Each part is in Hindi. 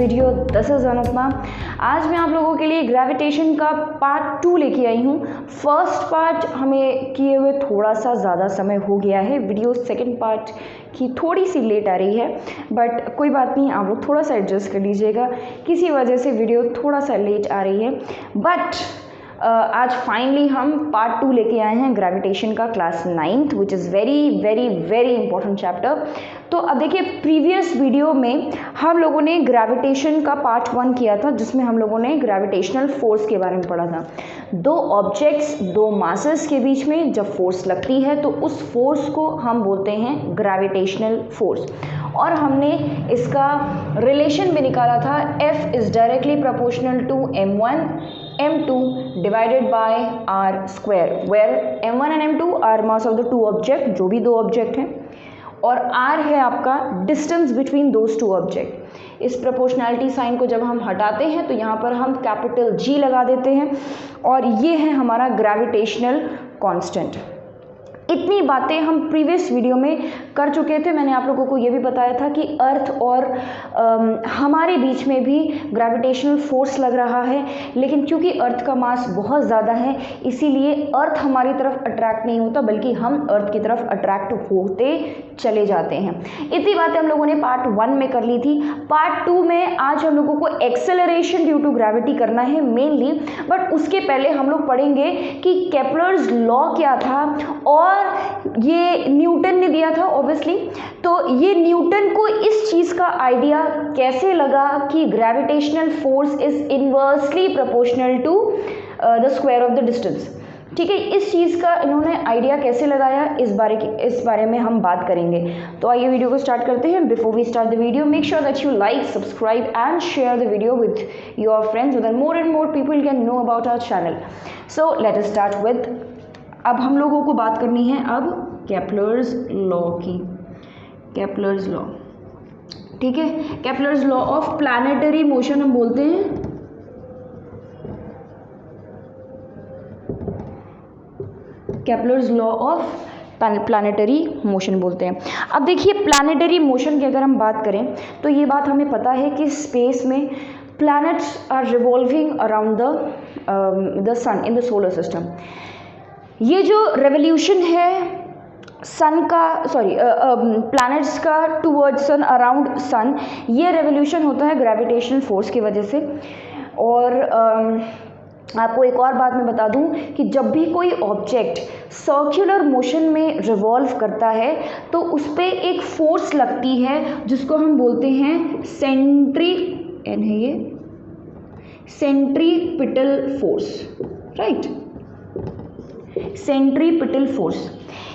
वीडियो। This is Anupama. आज मैं आप लोगों के लिए ग्रेविटेशन का पार्ट 2 लेके आई हूँ। फर्स्ट पार्ट हमें किए हुए थोड़ा सा ज़्यादा समय हो गया है। वीडियो सेकंड पार्ट की थोड़ी सी लेट आ रही है, बट कोई बात नहीं, आप लोग थोड़ा सा एडजस्ट कर लीजिएगा। किसी वजह से वीडियो थोड़ा सा लेट आ रही है, बट आज फाइनली हम पार्ट 2 लेके आए हैं ग्रेविटेशन का, class 9th, which is very very very important chapter. तो अब देखिए, प्रीवियस वीडियो में हम लोगों ने ग्रेविटेशन का पार्ट 1 किया था, जिसमें हम लोगों ने ग्रेविटेशनल फोर्स के बारे में पढ़ा था। दो ऑब्जेक्ट्स, दो मासेस के बीच में जब फोर्स लगती है तो उस फोर्स को हम बोलते हैं ग्रेविटेशनल फोर्स, और हमने इसका रिलेशन भी निकाला था। F is directly proportional to m1 m2 divided by r square, where m1 and m2 are mass of the two object, जो भी दो ऑब्जेक्ट हैं, और r है आपका distance between those two object. इस प्रोपोर्शनैलिटी साइन को जब हम हटाते हैं तो यहाँ पर हम कैपिटल G लगा देते हैं, और ये है हमारा ग्रेविटेशनल कांस्टेंट। इतनी बातें हम प्रीवियस वीडियो में कर चुके थे। मैंने आप लोगों को ये भी बताया था कि अर्थ और हमारे बीच में भी ग्रेविटेशनल फोर्स लग रहा है, लेकिन क्योंकि अर्थ का मास बहुत ज़्यादा है, इसीलिए अर्थ हमारी तरफ अट्रैक्ट नहीं होता, बल्कि हम अर्थ की तरफ अट्रैक्ट होते चले जाते हैं। इतनी बातें हम लोगों ने पार्ट 1 में कर ली थी। पार्ट 2 में आज हम लोगों को एक्सेलरेशन ड्यू टू ग्रेविटी करना है मेनली, बट उसके पहले हम लोग पढ़ेंगे कि केपलर्स लॉ क्या था, और ये न्यूटन ने दिया था ऑब्वियसली। तो ये न्यूटन को इस चीज़ का आइडिया कैसे लगा कि gravitational force is inversely proportional to the square of the distance. ठीक है, इस चीज़ का इन्होंने आइडिया कैसे लगाया, इस बारे में हम बात करेंगे। तो आइए वीडियो को स्टार्ट करते हैं। Before we start the video, make sure that you like, subscribe and share the video with your friends, so that more and more people can know about our channel. So let us start with, अब हम लोगों को बात करनी है अब केपलर्स लॉ की। केपलर्स लॉ, ठीक है, Kepler's law of planetary motion हम बोलते हैं। Kepler's law of planetary motion बोलते हैं। अब देखिए, प्लैनेटरी मोशन की अगर हम बात करें तो ये बात हमें पता है कि स्पेस में planets are revolving around the sun in the solar system. ये जो रेवोल्यूशन है सन का, प्लैनेट्स का टूवर्ड्स सन, अराउंड सन, ये रेवोल्यूशन होता है ग्रेविटेशनल फोर्स की वजह से। और आपको एक और बात मैं बता दूं कि जब भी कोई ऑब्जेक्ट सर्कुलर मोशन में रिवॉल्व करता है तो उस पर एक फोर्स लगती है जिसको हम बोलते हैं centripetal force, right. Centripetal force,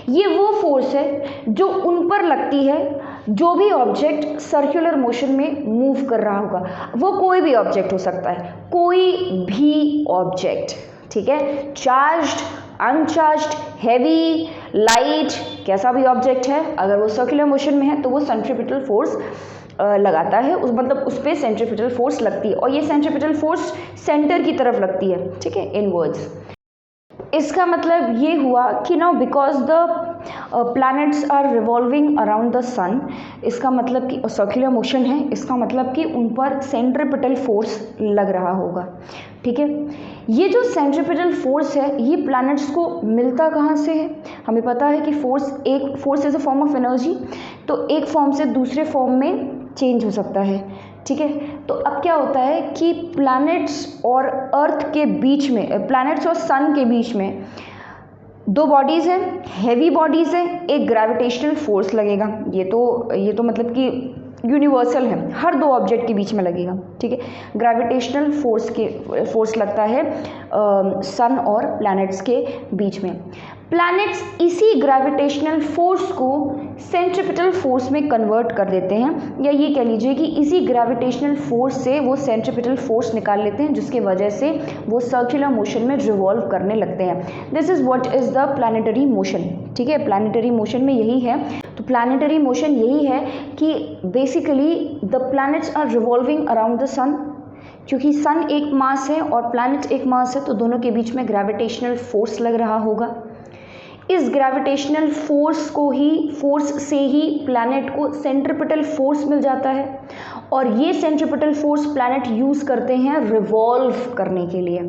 ये वो फोर्स है जो उन पर लगती है जो भी ऑब्जेक्ट सर्कुलर मोशन में मूव कर रहा होगा। वो कोई भी ऑब्जेक्ट हो सकता है, कोई भी ऑब्जेक्ट, ठीक है, चार्ज्ड, अनचार्ज्ड, हैवी, लाइट, कैसा भी ऑब्जेक्ट है, अगर वो सर्कुलर मोशन में है तो वो सेंट्रीपिटल फोर्स लगाता है, उस पर सेंट्रीपिटल फोर्स लगती है, और ये सेंट्रीपिटल फोर्स सेंटर की तरफ लगती है, ठीक है, इनवर्ड्स। इसका मतलब ये हुआ कि now because the planets are revolving around the sun, इसका मतलब कि सर्कुलर मोशन है, इसका मतलब कि उन पर सेंट्रीपिटल फोर्स लग रहा होगा, ठीक है। ये जो सेंट्रीपिटल फोर्स है, ये प्लैनेट्स को मिलता कहाँ से है? हमें पता है कि force is a form of energy, तो एक फॉर्म से दूसरे फॉर्म में चेंज हो सकता है, ठीक है। तो अब क्या होता है कि प्लैनेट्स और अर्थ के बीच में, प्लैनेट्स और सन के बीच में दो बॉडीज़ हैं, हैवी बॉडीज़ हैं, एक ग्रेविटेशनल फोर्स लगेगा। ये तो मतलब कि यूनिवर्सल है, हर दो ऑब्जेक्ट के बीच में लगेगा, ठीक है। ग्रेविटेशनल फोर्स लगता है सन और प्लैनेट्स के बीच में। प्लैनेट्स इसी ग्रेविटेशनल फोर्स को सेंट्रीपिटल फोर्स में कन्वर्ट कर देते हैं, या ये कह लीजिए कि इसी ग्रेविटेशनल फोर्स से वो सेंट्रीपिटल फोर्स निकाल लेते हैं, जिसके वजह से वो सर्कुलर मोशन में रिवॉल्व करने लगते हैं। This is what is the planetary motion, ठीक है। प्लैनेटरी मोशन में यही है। तो प्लैनेटरी मोशन यही है कि basically the planets are revolving around the sun. क्योंकि सन एक मास है और प्लैनेट एक मास है, तो दोनों के बीच में ग्रेविटेशनल फोर्स लग रहा होगा। इस ग्रेविटेशनल फोर्स से ही प्लैनेट को सेंट्रीपिटल फोर्स मिल जाता है, और ये सेंट्रीपिटल फोर्स प्लैनेट यूज़ करते हैं रिवॉल्व करने के लिए,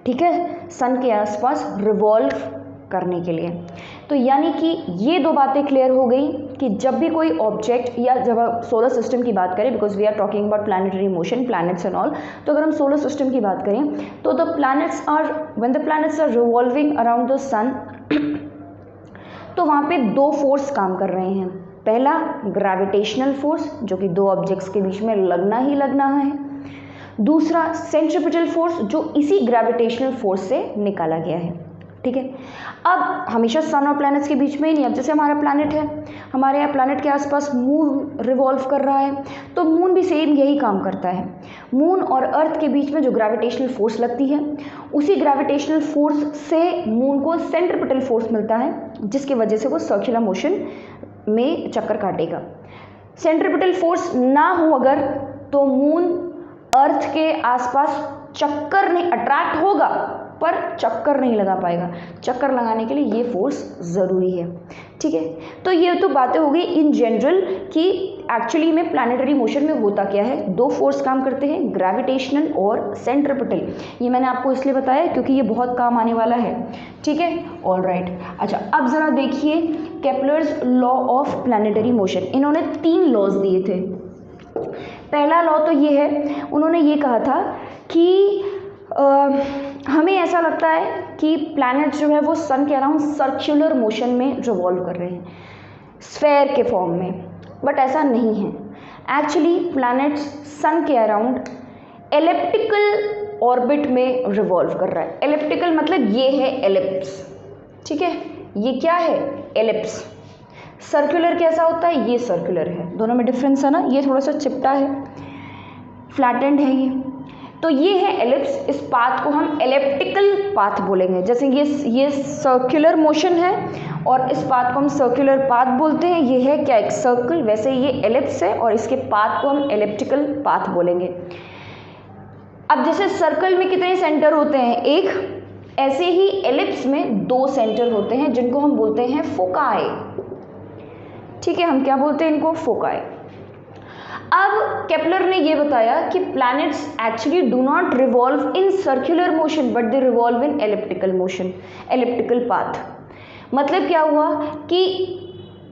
ठीक है, सन के आसपास रिवॉल्व करने के लिए। तो यानी कि ये दो बातें क्लियर हो गई कि जब भी कोई ऑब्जेक्ट, या जब आप सोलर सिस्टम की बात करें, because we are talking about planetary motion, planets and all, तो अगर हम सोलर सिस्टम की बात करें तो the planets are, when the planets are revolving around the sun, तो वहाँ पे दो फोर्स काम कर रहे हैं। पहला ग्रेविटेशनल फोर्स, जो कि दो ऑब्जेक्ट्स के बीच में लगना ही लगना है। दूसरा सेंट्रीपिटल फोर्स, जो इसी ग्रेविटेशनल फोर्स से निकाला गया है, ठीक है। अब हमेशा सन और प्लैनेट्स के बीच में ही नहीं, अब जैसे हमारा प्लैनेट है, हमारे यहाँ प्लैनेट के आसपास मून रिवॉल्व कर रहा है, तो मून भी सेम यही काम करता है। मून और अर्थ के बीच में जो ग्रेविटेशनल फोर्स लगती है, उसी ग्रेविटेशनल फोर्स से मून को सेंट्रीपिटल फोर्स मिलता है, जिसकी वजह से वो सर्कुलर मोशन में चक्कर काटेगा। सेंट्रीपिटल फोर्स ना हो अगर, तो मून अर्थ के आसपास चक्कर नहीं, अट्रैक्ट होगा पर चक्कर नहीं लगा पाएगा। चक्कर लगाने के लिए ये फोर्स ज़रूरी है, ठीक है। तो ये तो बातें हो गई इन जनरल कि एक्चुअली में प्लैनेटरी मोशन में होता क्या है। दो फोर्स काम करते हैं, ग्रेविटेशनल और सेंट्रीपिटल। ये मैंने आपको इसलिए बताया क्योंकि ये बहुत काम आने वाला है, ठीक है। ऑल राइट, अच्छा अब ज़रा देखिए Kepler's law of planetary motion. इन्होंने 3 लॉज दिए थे। पहला लॉ तो ये है, उन्होंने ये कहा था कि हमें ऐसा लगता है कि प्लैनेट जो है वो सन के अराउंड सर्कुलर मोशन में रिवॉल्व कर रहे हैं, स्फेयर के फॉर्म में, बट ऐसा नहीं है। एक्चुअली प्लैनेट्स सन के अराउंड एलिप्टिकल ऑर्बिट में रिवॉल्व कर रहा है। एलिप्टिकल मतलब ये है एलिप्स, ठीक है, ये क्या है एलिप्स। सर्कुलर कैसा होता है, ये सर्कुलर है, दोनों में डिफरेंस है ना, ये थोड़ा सा चिपटा है, फ्लैटेंड है ये, तो ये है एलिप्स। इस पाथ को हम एलिप्टिकल पाथ बोलेंगे। जैसे ये सर्कुलर मोशन है और इस पाथ को हम सर्कुलर पाथ बोलते हैं। ये है क्या, एक सर्कल, वैसे ये एलिप्स है और इसके पाथ को हम एलिप्टिकल पाथ बोलेंगे। अब जैसे सर्कल में कितने सेंटर होते हैं, एक, ऐसे ही एलिप्स में 2 सेंटर होते हैं जिनको हम बोलते हैं फोकाई, ठीक है। हम क्या बोलते हैं इनको, फोकाई। अब केपलर ने ये बताया कि planets actually do not revolve in circular motion but they revolve in elliptical motion, elliptical path. मतलब क्या हुआ कि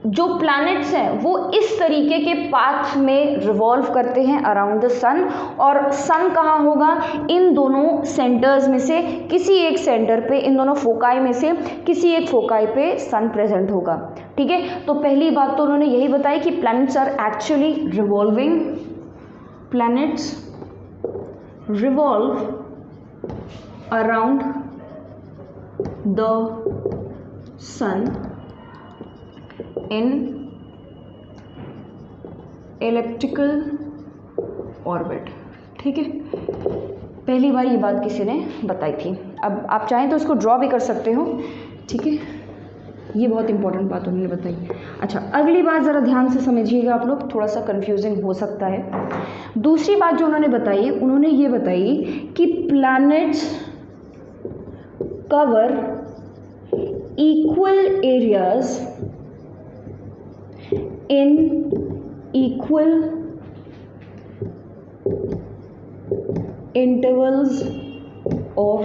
जो प्लैनेट्स हैं वो इस तरीके के पाथ में रिवॉल्व करते हैं अराउंड द सन, और सन कहाँ होगा, इन दोनों सेंटर्स में से किसी एक सेंटर पे, इन दोनों फोकाई में से किसी एक फोकाई पे सन प्रेजेंट होगा, ठीक है। तो पहली बात तो उन्होंने यही बताई कि planets are actually revolving, planets revolve around the sun in elliptical orbit, ठीक है। पहली बार ये बात किसी ने बताई थी। अब आप चाहें तो इसको ड्रॉ भी कर सकते हो, ठीक है, ये बहुत इंपॉर्टेंट बात उन्होंने बताई। अच्छा अगली बात ज़रा ध्यान से समझिएगा आप लोग, थोड़ा सा कंफ्यूजिंग हो सकता है। दूसरी बात जो उन्होंने बताई, उन्होंने ये बताई कि planets cover equal areas in equal intervals of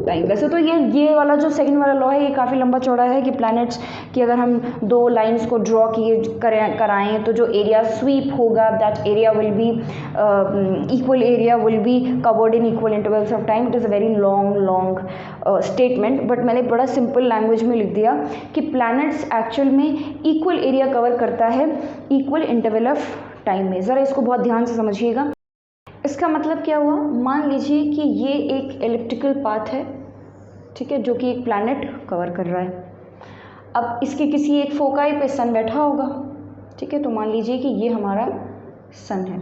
time. वैसे तो ये वाला जो सेकंड वाला लॉ है ये काफ़ी लंबा चौड़ा है कि प्लैनेट्स की अगर हम 2 लाइंस को ड्रॉ कराएं तो जो एरिया स्वीप होगा that area will be equal area will be covered in equal intervals of time. It is a very long statement, but मैंने बड़ा सिंपल लैंग्वेज में लिख दिया कि प्लैनेट्स एक्चुअल में इक्वल एरिया कवर करता है इक्वल इंटरवल ऑफ टाइम में। ज़रा इसको बहुत ध्यान से समझिएगा। इसका मतलब क्या हुआ, मान लीजिए कि ये एक एलिप्टिकल पाथ है, ठीक है, जो कि एक प्लैनेट कवर कर रहा है। अब इसके किसी एक फोकाई पे सन बैठा होगा, ठीक है, तो मान लीजिए कि ये हमारा सन है।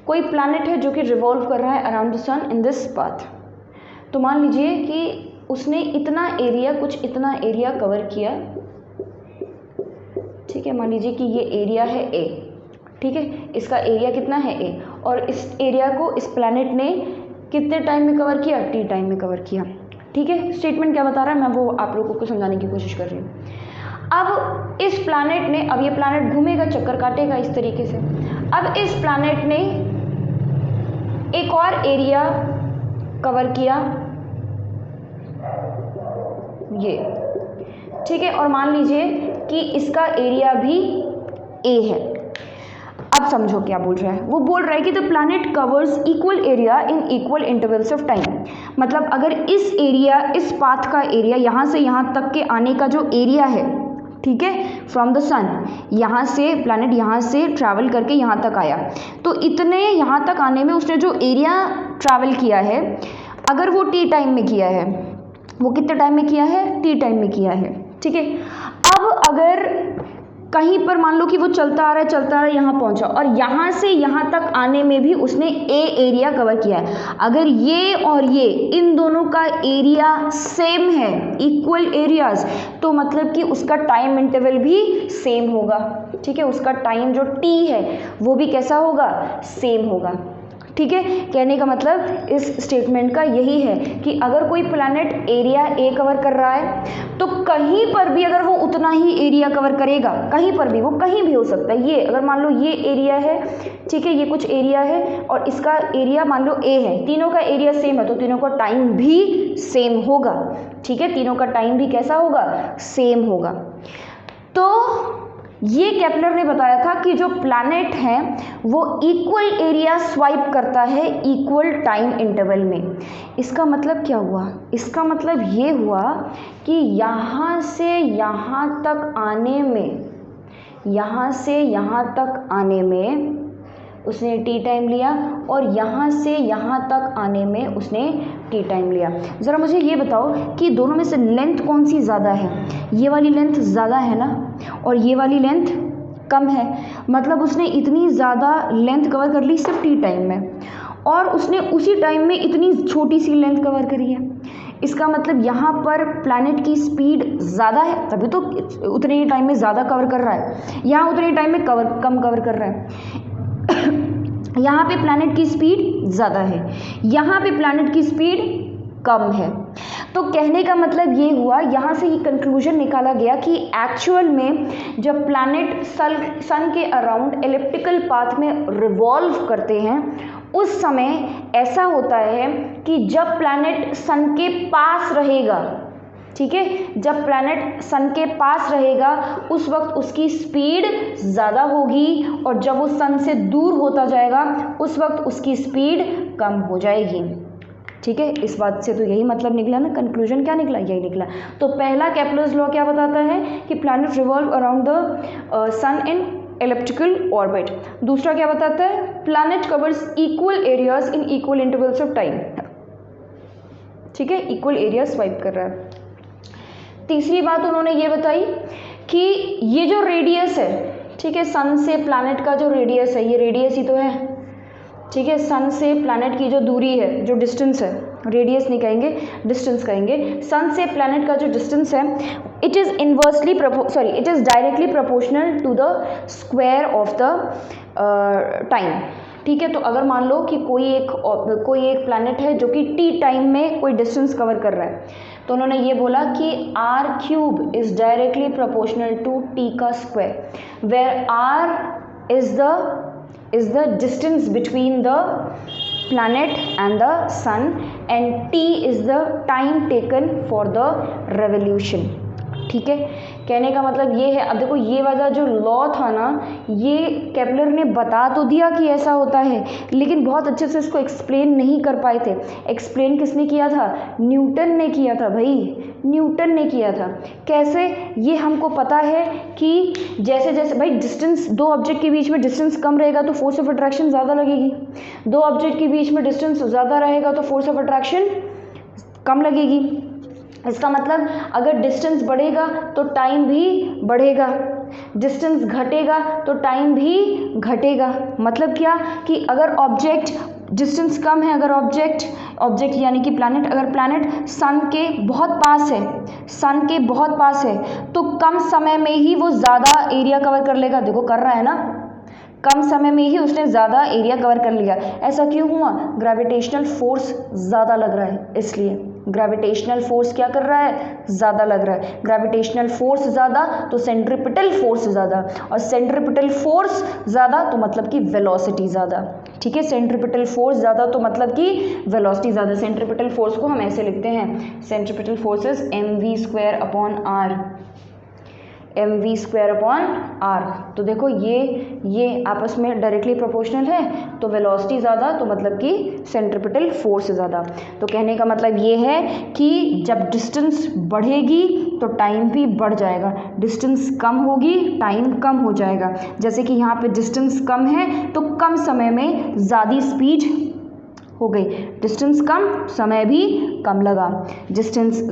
कोई प्लैनेट है जो कि रिवॉल्व कर रहा है around the sun in this path. तो मान लीजिए कि उसने इतना एरिया, कुछ इतना एरिया कवर किया, ठीक है। मान लीजिए कि ये एरिया है ए, ठीक है, इसका एरिया कितना है ए, और इस एरिया को इस प्लैनेट ने कितने टाइम में कवर किया, t टाइम में कवर किया, ठीक है। स्टेटमेंट क्या बता रहा है मैं वो आप लोगों को समझाने की कोशिश कर रही हूँ। अब इस प्लैनेट ने, अब ये प्लैनेट घूमेगा, चक्कर काटेगा इस तरीके से। अब इस प्लैनेट ने एक और एरिया कवर किया, ये, ठीक है, और मान लीजिए कि इसका एरिया भी ए है। अब समझो क्या बोल रहा है, वो बोल रहा है कि the planet covers equal area in equal intervals of time. मतलब अगर इस एरिया, इस पाथ का एरिया, यहाँ से यहाँ तक के आने का जो एरिया है, ठीक है, फ्रॉम द सन, यहाँ से प्लैनेट यहाँ से ट्रैवल करके यहाँ तक आया, तो इतने यहाँ तक आने में उसने जो एरिया ट्रैवल किया है, अगर वो टी टाइम में किया है, वो कितने टाइम में किया है, टी टाइम में किया है, ठीक है। अब अगर कहीं पर मान लो कि वो चलता आ रहा है, यहाँ पहुँचा, और यहाँ से यहाँ तक आने में भी उसने ए एरिया कवर किया है। अगर ये और ये, इन दोनों का एरिया सेम है, इक्वल एरियाज, तो मतलब कि उसका टाइम इंटरवल भी सेम होगा, ठीक है। उसका टाइम जो टी है वो भी कैसा होगा, सेम होगा, ठीक है। कहने का मतलब इस स्टेटमेंट का यही है कि अगर कोई प्लैनेट एरिया ए कवर कर रहा है, तो कहीं पर भी अगर वो उतना ही एरिया कवर करेगा, कहीं पर भी, वो कहीं भी हो सकता है। ये अगर मान लो ये एरिया है, ठीक है, ये कुछ एरिया है और इसका एरिया मान लो ए है, तीनों का एरिया सेम है, तो तीनों का टाइम भी सेम होगा, ठीक है। तीनों का टाइम भी कैसा होगा, सेम होगा। तो ये केपलर ने बताया था कि जो प्लैनेट है वो इक्वल एरिया स्वाइप करता है इक्वल टाइम इंटरवल में। इसका मतलब क्या हुआ, इसका मतलब ये हुआ कि यहाँ से यहाँ तक आने में, यहाँ से यहाँ तक आने में उसने टी टाइम लिया, और यहाँ से यहाँ तक आने में उसने टी टाइम लिया। ज़रा मुझे ये बताओ कि दोनों में से लेंथ कौन सी ज़्यादा है। ये वाली लेंथ ज़्यादा है ना, और ये वाली लेंथ कम है। मतलब उसने इतनी ज़्यादा लेंथ कवर कर ली सिर्फ टी टाइम में, और उसने उसी टाइम में इतनी छोटी सी लेंथ कवर करी है। इसका मतलब यहाँ पर प्लैनेट की स्पीड ज़्यादा है, तभी तो उतने ही टाइम में ज़्यादा कवर कर रहा है। यहाँ उतने ही टाइम में कम कवर कर रहा है। यहाँ पे प्लैनेट की स्पीड ज़्यादा है, यहाँ पे प्लैनेट की स्पीड कम है। तो कहने का मतलब ये हुआ, यहाँ से ही कंक्लूजन निकाला गया कि एक्चुअल में जब प्लैनेट सन के अराउंड एलिप्टिकल पाथ में रिवॉल्व करते हैं, उस समय ऐसा होता है कि जब प्लैनेट सन के पास रहेगा, ठीक है, जब प्लैनेट सन के पास रहेगा उस वक्त उसकी स्पीड ज़्यादा होगी, और जब वो सन से दूर होता जाएगा उस वक्त उसकी स्पीड कम हो जाएगी, ठीक है। इस बात से तो यही मतलब निकला ना, कंक्लूजन क्या निकला, यही निकला। तो पहला केपलर्स लॉ क्या बताता है कि planet revolve around the sun in elliptical orbit. दूसरा क्या बताता है, planet covers equal areas in equal intervals of time, ठीक है, इक्वल एरिया स्वाइप कर रहा है। तीसरी बात उन्होंने ये बताई कि ये जो रेडियस है, ठीक है, सन से प्लैनेट का जो रेडियस है, ये रेडियस ही तो है, ठीक है। सन से प्लैनेट की जो दूरी है, जो डिस्टेंस है, रेडियस नहीं कहेंगे, डिस्टेंस कहेंगे। सन से प्लैनेट का जो डिस्टेंस है, it is it is directly proportional to the square of the time, ठीक है। तो अगर मान लो कि कोई एक प्लैनेट है जो कि टी टाइम में कोई डिस्टेंस कवर कर रहा है, तो उन्होंने ये बोला कि R cube is directly proportional to T का square, where R is the distance between the planet and the sun and t is the time taken for the revolution, ठीक है। कहने का मतलब ये है, अब देखो ये वाला जो लॉ था ना, ये केपलर ने बता तो दिया कि ऐसा होता है, लेकिन बहुत अच्छे से इसको एक्सप्लेन नहीं कर पाए थे। एक्सप्लेन किसने किया था, न्यूटन ने किया था भाई, न्यूटन ने किया था। कैसे, ये हमको पता है कि जैसे जैसे भाई डिस्टेंस, दो ऑब्जेक्ट के बीच में डिस्टेंस कम रहेगा तो फोर्स ऑफ अट्रैक्शन ज़्यादा लगेगी, दो ऑब्जेक्ट के बीच में डिस्टेंस ज़्यादा रहेगा तो फोर्स ऑफ अट्रैक्शन कम लगेगी। इसका मतलब अगर डिस्टेंस बढ़ेगा तो टाइम भी बढ़ेगा, डिस्टेंस घटेगा तो टाइम भी घटेगा। मतलब क्या कि अगर ऑब्जेक्ट डिस्टेंस कम है, अगर ऑब्जेक्ट यानी कि प्लैनेट, अगर प्लैनेट सन के बहुत पास है, सन के बहुत पास है, तो कम समय में ही वो ज़्यादा एरिया कवर कर लेगा। देखो कर रहा है ना, कम समय में ही उसने ज़्यादा एरिया कवर कर लिया। ऐसा क्यों हुआ, ग्रेविटेशनल फोर्स ज़्यादा लग रहा है इसलिए। ग्रेविटेशनल फोर्स क्या कर रहा है, ज़्यादा लग रहा है। ग्रेविटेशनल फोर्स ज़्यादा तो सेंट्रीपिटल फोर्स ज़्यादा, और सेंट्रीपिटल फोर्स ज़्यादा तो मतलब कि वेलोसिटी ज़्यादा। ठीक है, सेंट्रीपिटल फोर्स ज़्यादा तो मतलब कि वेलोसिटी ज़्यादा। सेंट्रीपिटल फोर्स को हम ऐसे लिखते हैं, centripetal force is mv²/r, mv²/r। तो देखो ये आपस में डायरेक्टली प्रोपोर्शनल है, तो वेलोसिटी ज़्यादा तो मतलब कि सेंट्रीपिटल फोर्स ज़्यादा। तो कहने का मतलब ये है कि जब डिस्टेंस बढ़ेगी तो टाइम भी बढ़ जाएगा, डिस्टेंस कम होगी टाइम कम हो जाएगा। जैसे कि यहाँ पे डिस्टेंस कम है तो कम समय में ज़्यादा स्पीड हो गई, डिस्टेंस कम समय भी कम लगा। डिस्टेंस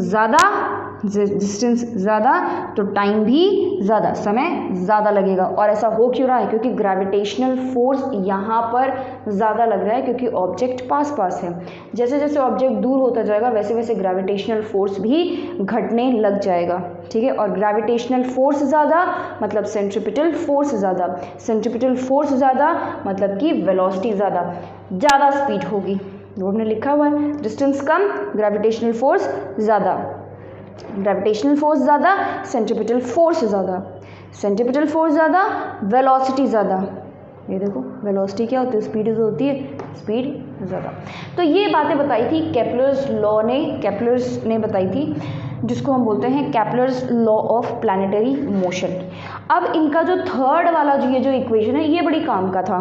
ज़्यादा तो टाइम भी ज़्यादा, समय ज़्यादा लगेगा। और ऐसा हो क्यों रहा है, क्योंकि ग्रेविटेशनल फोर्स यहाँ पर ज़्यादा लग रहा है, क्योंकि ऑब्जेक्ट पास है। जैसे जैसे ऑब्जेक्ट दूर होता जाएगा वैसे वैसे ग्रेविटेशनल फोर्स भी घटने लग जाएगा। ठीक है, और ग्रेविटेशनल फोर्स ज़्यादा मतलब सेंट्रीपिटल फोर्स ज़्यादा, सेंट्रीपिटल फोर्स ज़्यादा मतलब कि वेलोसिटी ज़्यादा स्पीड होगी। वो हमने लिखा हुआ है, डिस्टेंस कम ग्रेविटेशनल फोर्स ज़्यादा, ग्रेविटेशनल फोर्स ज़्यादा सेंट्रीपिटल फोर्स ज़्यादा, सेंट्रीपिटल फोर्स ज़्यादा वेलोसिटी ज़्यादा। ये देखो वेलोसिटी क्या होती है, स्पीड जो होती है, स्पीड ज़्यादा। तो ये बातें बताई थी केप्लर्स ने बताई थी, जिसको हम बोलते हैं Kepler's law of planetary motion. अब इनका जो थर्ड वाला जो इक्वेशन है ये बड़ी काम का था।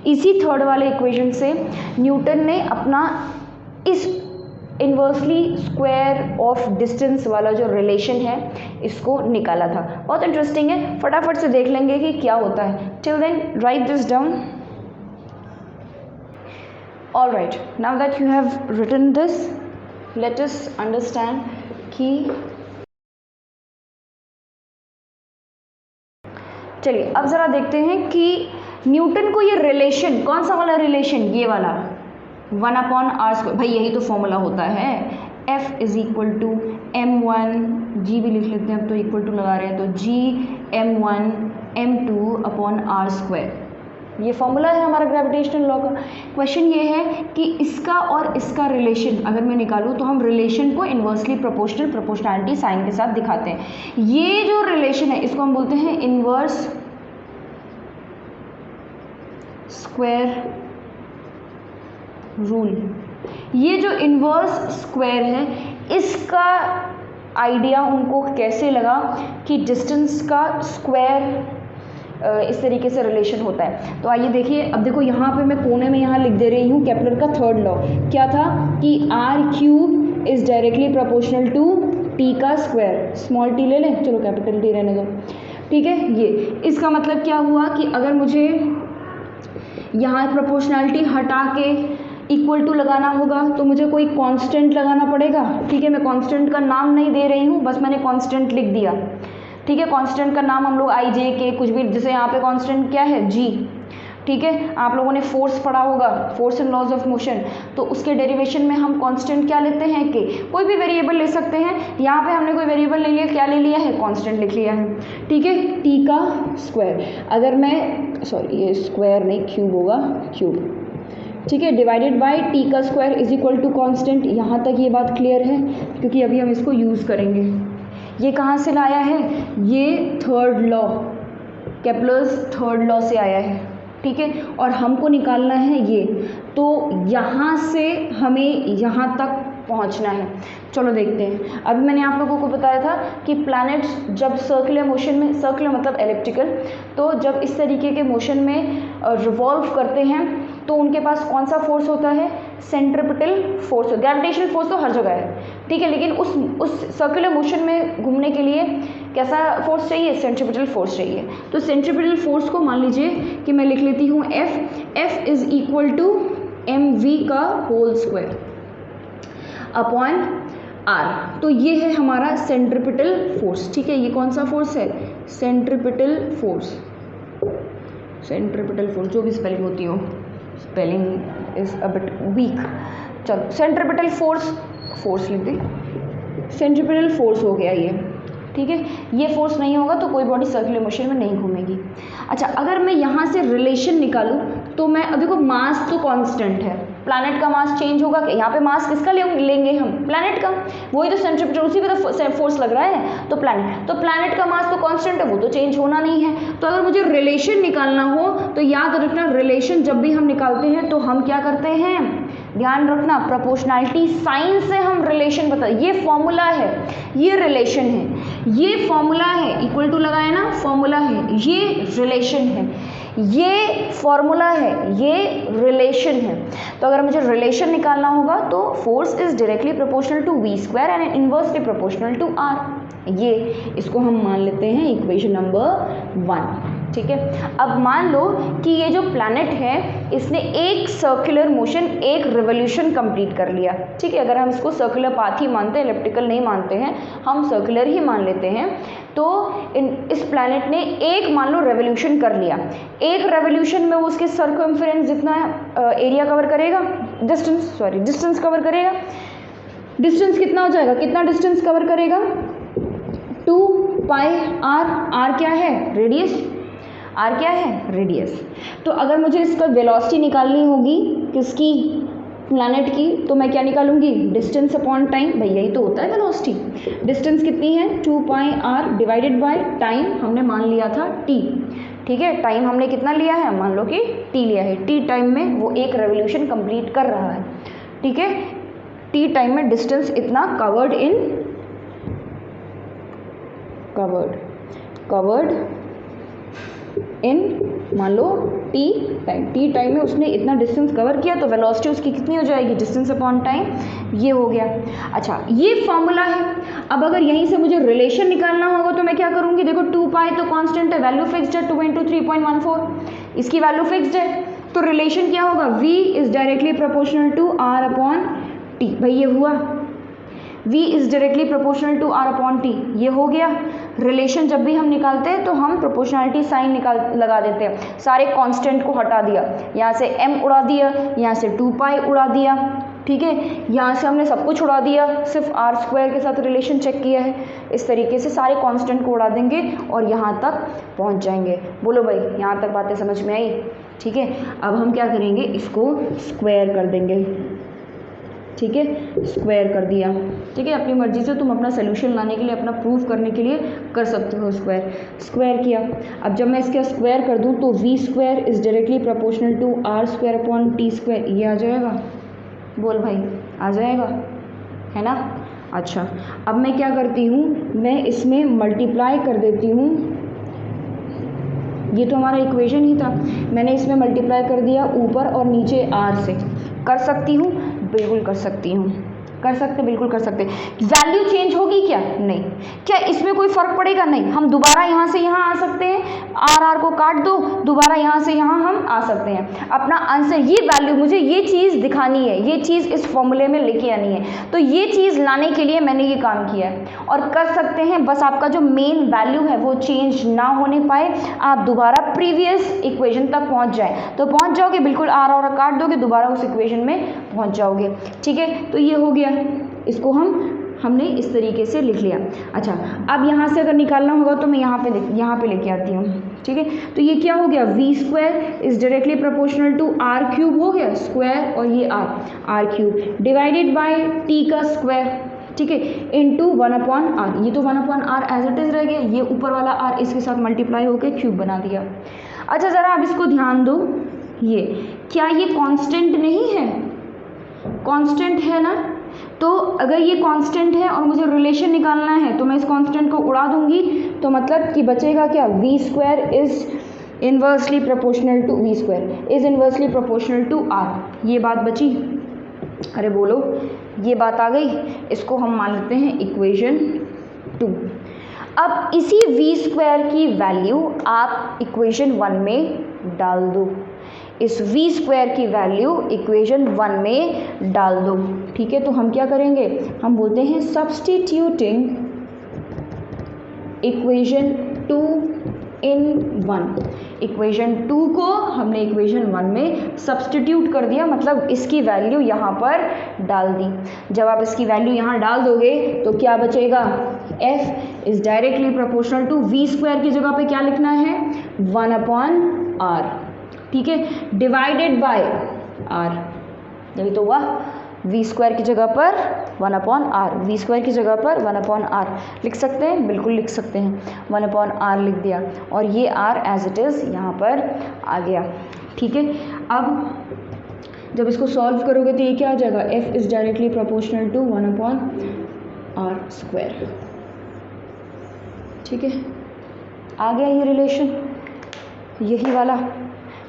इसी थर्ड वाले इक्वेशन से न्यूटन ने अपना इस इन्वर्सली स्क्वायर ऑफ डिस्टेंस वाला जो रिलेशन है इसको निकाला था। बहुत इंटरेस्टिंग है, फटाफट से देख लेंगे कि क्या होता है। Till then write this down. All right, now that you have written this, let us understand कि चलिए अब ज़रा देखते हैं कि न्यूटन को ये रिलेशन, कौन सा वाला रिलेशन, ये वाला 1/r², भाई यही तो फॉर्मूला होता है, F = m1 g भी लिख लेते हैं, अब तो इक्वल टू लगा रहे हैं तो g(m1 m2/r²), ये फॉर्मूला है हमारा ग्रेविटेशनल लॉ का। क्वेश्चन ये है कि इसका और इसका रिलेशन अगर मैं निकालूं तो हम रिलेशन को इन्वर्सली प्रोपोर्शनैलिटी साइन के साथ दिखाते हैं। ये जो रिलेशन है इसको हम बोलते हैं इन्वर्स स्क्वायर रूल। ये जो इन्वर्स स्क्वायर है इसका आइडिया उनको कैसे लगा कि डिस्टेंस का स्क्वायर इस तरीके से रिलेशन होता है। तो आइए देखिए, अब देखो यहाँ पे मैं कोने में यहाँ लिख दे रही हूँ केप्लर का थर्ड लॉ। क्या था कि r³ is directly proportional to t का स्क्वायर। स्मॉल t ले लें, चलो कैपिटल T रहने दो। ठीक है, ये इसका मतलब क्या हुआ कि अगर मुझे यहाँ प्रोपोर्शनैलिटी हटा के इक्वल टू लगाना होगा तो मुझे कोई कांस्टेंट लगाना पड़ेगा। ठीक है, मैं कांस्टेंट का नाम नहीं दे रही हूँ, बस मैंने कांस्टेंट लिख दिया। ठीक है, कांस्टेंट का नाम हम लोग i j k कुछ भी, जैसे यहाँ पे कांस्टेंट क्या है g। ठीक है, आप लोगों ने फोर्स पढ़ा होगा, force and laws of motion, तो उसके डेरिवेशन में हम कांस्टेंट क्या लेते हैं कि कोई भी वेरिएबल ले सकते हैं। यहाँ पे हमने कोई वेरिएबल नहीं लिया, क्या ले लिया है, कांस्टेंट लिख लिया है। ठीक है, t का स्क्वायर, अगर मैं सॉरी ये स्क्वायर नहीं क्यूब होगा, क्यूब। ठीक है, डिवाइडेड बाय t का square is equal to constant. यहाँ तक ये बात क्लियर है, क्योंकि अभी हम इसको यूज़ करेंगे। ये कहाँ से लाया है, ये third law, Kepler's third law से आया है। ठीक है, और हमको निकालना है ये, तो यहाँ से हमें यहाँ तक पहुँचना है। चलो देखते हैं। अभी मैंने आप लोगों को बताया था कि प्लैनेट्स जब सर्कुलर मोशन में, सर्कुलर मतलब एलिप्टिकल, तो जब इस तरीके के मोशन में रिवॉल्व करते हैं तो उनके पास कौन सा फोर्स होता है, सेंट्रीपिटल फोर्स। ग्रेविटेशनल फोर्स तो हर जगह है, ठीक है, लेकिन उस सर्कुलर मोशन में घूमने के लिए कैसा फोर्स चाहिए, सेंट्रीपिटल फोर्स चाहिए। तो सेंट्रीपिटल फोर्स को मान लीजिए कि मैं लिख लेती हूँ F is equal to mv का होल स्क्वायर अपॉन r। तो ये है हमारा सेंट्रीपिटल फोर्स। ठीक है, ये कौन सा फोर्स है, सेंट्रीपिटल फोर्स। सेंट्रीपिटल फोर्स, जो भी स्पेलिंग होती हो, spelling is a bit weak. चलो सेंट्रीपिटल फोर्स लिख दी, सेंट्रीपिटल फोर्स हो गया ये। ठीक है, ये फोर्स नहीं होगा तो कोई बॉडी सर्कुलर मोशन में नहीं घूमेगी। अच्छा, अगर मैं यहाँ से रिलेशन निकालूँ तो मैं अब देखो मास तो कांस्टेंट है, प्लैनेट का मास चेंज होगा क्या? यहाँ पे मास किसका लेंगे हम? प्लैनेट का, वही तो सेंट्रीफ्यूगल, उसी पे तो फोर्स लग रहा है, तो प्लैनेट का मास तो कांस्टेंट है, वो तो चेंज होना नहीं है। तो अगर मुझे रिलेशन निकालना हो तो याद रखना, रिलेशन जब भी हम निकालते हैं तो हम क्या करते हैं, ध्यान रखना, प्रोपोर्शनैलिटी साइन से हम रिलेशन बता, ये फॉर्मूला है, ये रिलेशन है, ये फॉर्मूला है, इक्वल टू लगाए ना, फॉर्मूला है, ये रिलेशन है, ये फॉर्मूला है, ये रिलेशन है। तो अगर मुझे रिलेशन निकालना होगा तो force is directly proportional to v square and inversely proportional to r. ये इसको हम मान लेते हैं इक्वेशन नंबर 1। ठीक है, अब मान लो कि ये जो प्लैनेट है इसने एक सर्कुलर मोशन, एक रिवोल्यूशन कंप्लीट कर लिया। ठीक है, अगर हम इसको सर्कुलर पाथ ही मानते हैं, इलिप्टिकल नहीं मानते हैं, हम सर्कुलर ही मान लेते हैं। तो इस प्लैनेट ने एक मान लो रेवोल्यूशन कर लिया, एक रेवोल्यूशन में वो उसके सर्कमफेरेंस जितना एरिया कवर करेगा, डिस्टेंस कवर करेगा। डिस्टेंस कितना हो जाएगा, कितना डिस्टेंस कवर करेगा, 2 पाई आर क्या है, रेडियस, आर क्या है, रेडियस। तो अगर मुझे इसका वेलोसिटी निकालनी होगी किसकी, प्लैनेट की, तो मैं क्या निकालूंगी, डिस्टेंस अपॉन टाइम, भाई यही तो होता है वेलोसिटी। डिस्टेंस कितनी है, 2 पाई आर डिवाइडेड बाय टाइम, हमने मान लिया था टी। ठीक है, टाइम हमने कितना लिया है, मान लो कि टी लिया है, टी टाइम में वो एक रेवोल्यूशन कंप्लीट कर रहा है। ठीक है, टी टाइम में डिस्टेंस इतना कवर्ड इन मान लो टी टाइम में उसने इतना डिस्टेंस कवर किया, तो वेलोसिटी उसकी कितनी हो जाएगी, डिस्टेंस अपॉन टाइम, ये हो गया। अच्छा, ये फॉर्मूला है। अब अगर यहीं से मुझे रिलेशन निकालना होगा तो मैं क्या करूंगी, देखो 2 पाई तो कांस्टेंट है, वैल्यू फिक्स्ड है, 2 × 3.14, इसकी वैल्यू फिक्स्ड है, तो रिलेशन क्या होगा, v is directly proportional to r upon t. भाई ये हुआ, v is directly proportional to r upon t, ये हो गया। रिलेशन जब भी हम निकालते हैं तो हम प्रोपोर्शनलिटी साइन लगा देते हैं, सारे कांस्टेंट को हटा दिया, यहाँ से m उड़ा दिया, यहाँ से 2 पाई उड़ा दिया। ठीक है, यहाँ से हमने सब कुछ उड़ा दिया, सिर्फ आर स्क्वायर के साथ रिलेशन चेक किया है। इस तरीके से सारे कांस्टेंट को उड़ा देंगे और यहाँ तक पहुँच जाएंगे। बोलो भाई, यहाँ तक बातें समझ में आई? ठीक है, अब हम क्या करेंगे, इसको स्क्वायर कर देंगे। ठीक है, स्क्वायर कर दिया। ठीक है, अपनी मर्जी से तुम अपना सोल्यूशन लाने के लिए, अपना प्रूफ करने के लिए कर सकते हो स्क्वायर किया। अब जब मैं इसका स्क्वायर कर दूं तो v square is directly proportional to r square upon t square, ये आ जाएगा। बोल भाई, आ जाएगा, है ना? अच्छा, अब मैं क्या करती हूँ, मैं इसमें मल्टीप्लाई कर देती हूँ, ये तो हमारा इक्वेशन ही था, मैंने इसमें मल्टीप्लाई कर दिया ऊपर और नीचे आर से। कर सकती हूँ, बिल्कुल कर सकती हूँ, कर सकते, बिल्कुल कर सकते। वैल्यू चेंज होगी क्या? नहीं। क्या इसमें कोई फर्क पड़ेगा? नहीं। हम दोबारा यहाँ से यहाँ आ सकते हैं, आर को काट दो, दोबारा यहाँ से यहाँ हम आ सकते हैं। अपना आंसर, ये वैल्यू, मुझे ये चीज़ दिखानी है, ये चीज़ इस फॉर्मूले में लेके आनी है, तो ये चीज़ लाने के लिए मैंने ये काम किया है। और कर सकते हैं, बस आपका जो मेन वैल्यू है वो चेंज ना होने पाए, आप दोबारा प्रीवियस इक्वेशन तक पहुँच जाए तो पहुँच जाओगे, बिल्कुल आर और काट दोगे, दोबारा उस इक्वेशन में पहुँच जाओगे। ठीक है, तो ये हो गया, इसको हमने इस तरीके से लिख लिया। अच्छा, अब यहाँ से अगर निकालना होगा तो मैं यहाँ पे लेके आती हूँ। ठीक है, तो ये क्या हो गया, v square is directly proportional to r cube हो गया, स्क्वायर और ये r cube divided by t का स्क्वायर। ठीक है, इनटू 1 अपॉन आर, ये तो 1 upon r as it is रह गया, ये ऊपर वाला आर इसके साथ मल्टीप्लाई होकर क्यूब बना दिया। अच्छा, ज़रा आप इसको ध्यान दो, ये क्या ये कांस्टेंट नहीं है? कांस्टेंट है ना? तो अगर ये कांस्टेंट है और मुझे रिलेशन निकालना है तो मैं इस कांस्टेंट को उड़ा दूंगी, तो मतलब कि बचेगा क्या, v square is inversely proportional to r. ये बात बची? अरे बोलो, ये बात आ गई। इसको हम मान लेते हैं इक्वेशन 2। अब इसी वी स्क्वायर की वैल्यू आप इक्वेशन 1 में डाल दो, इस v स्क्वायर की वैल्यू इक्वेशन 1 में डाल दो। ठीक है, तो हम क्या करेंगे, हम बोलते हैं सब्स्टिट्यूटिंग इक्वेशन 2 इन 1। इक्वेशन 2 को हमने इक्वेशन 1 में सब्स्टिट्यूट कर दिया, मतलब इसकी वैल्यू यहाँ पर डाल दी। जब आप इसकी वैल्यू यहाँ डाल दोगे तो क्या बचेगा, f is directly proportional to v square की जगह पे क्या लिखना है, 1 अपॉन आर। ठीक है, डिवाइडेड बाय आर, यही तो हुआ, वी स्क्वायर की जगह पर 1/r, वी स्क्वायर की जगह पर 1/r लिख सकते हैं, बिल्कुल लिख सकते हैं, 1/r लिख दिया और ये r एज इट इज़ यहाँ पर आ गया। ठीक है, अब जब इसको सॉल्व करोगे तो ये क्या आ जाएगा, f is directly proportional to 1/r²। ठीक है, आ गया ये रिलेशन, यही वाला।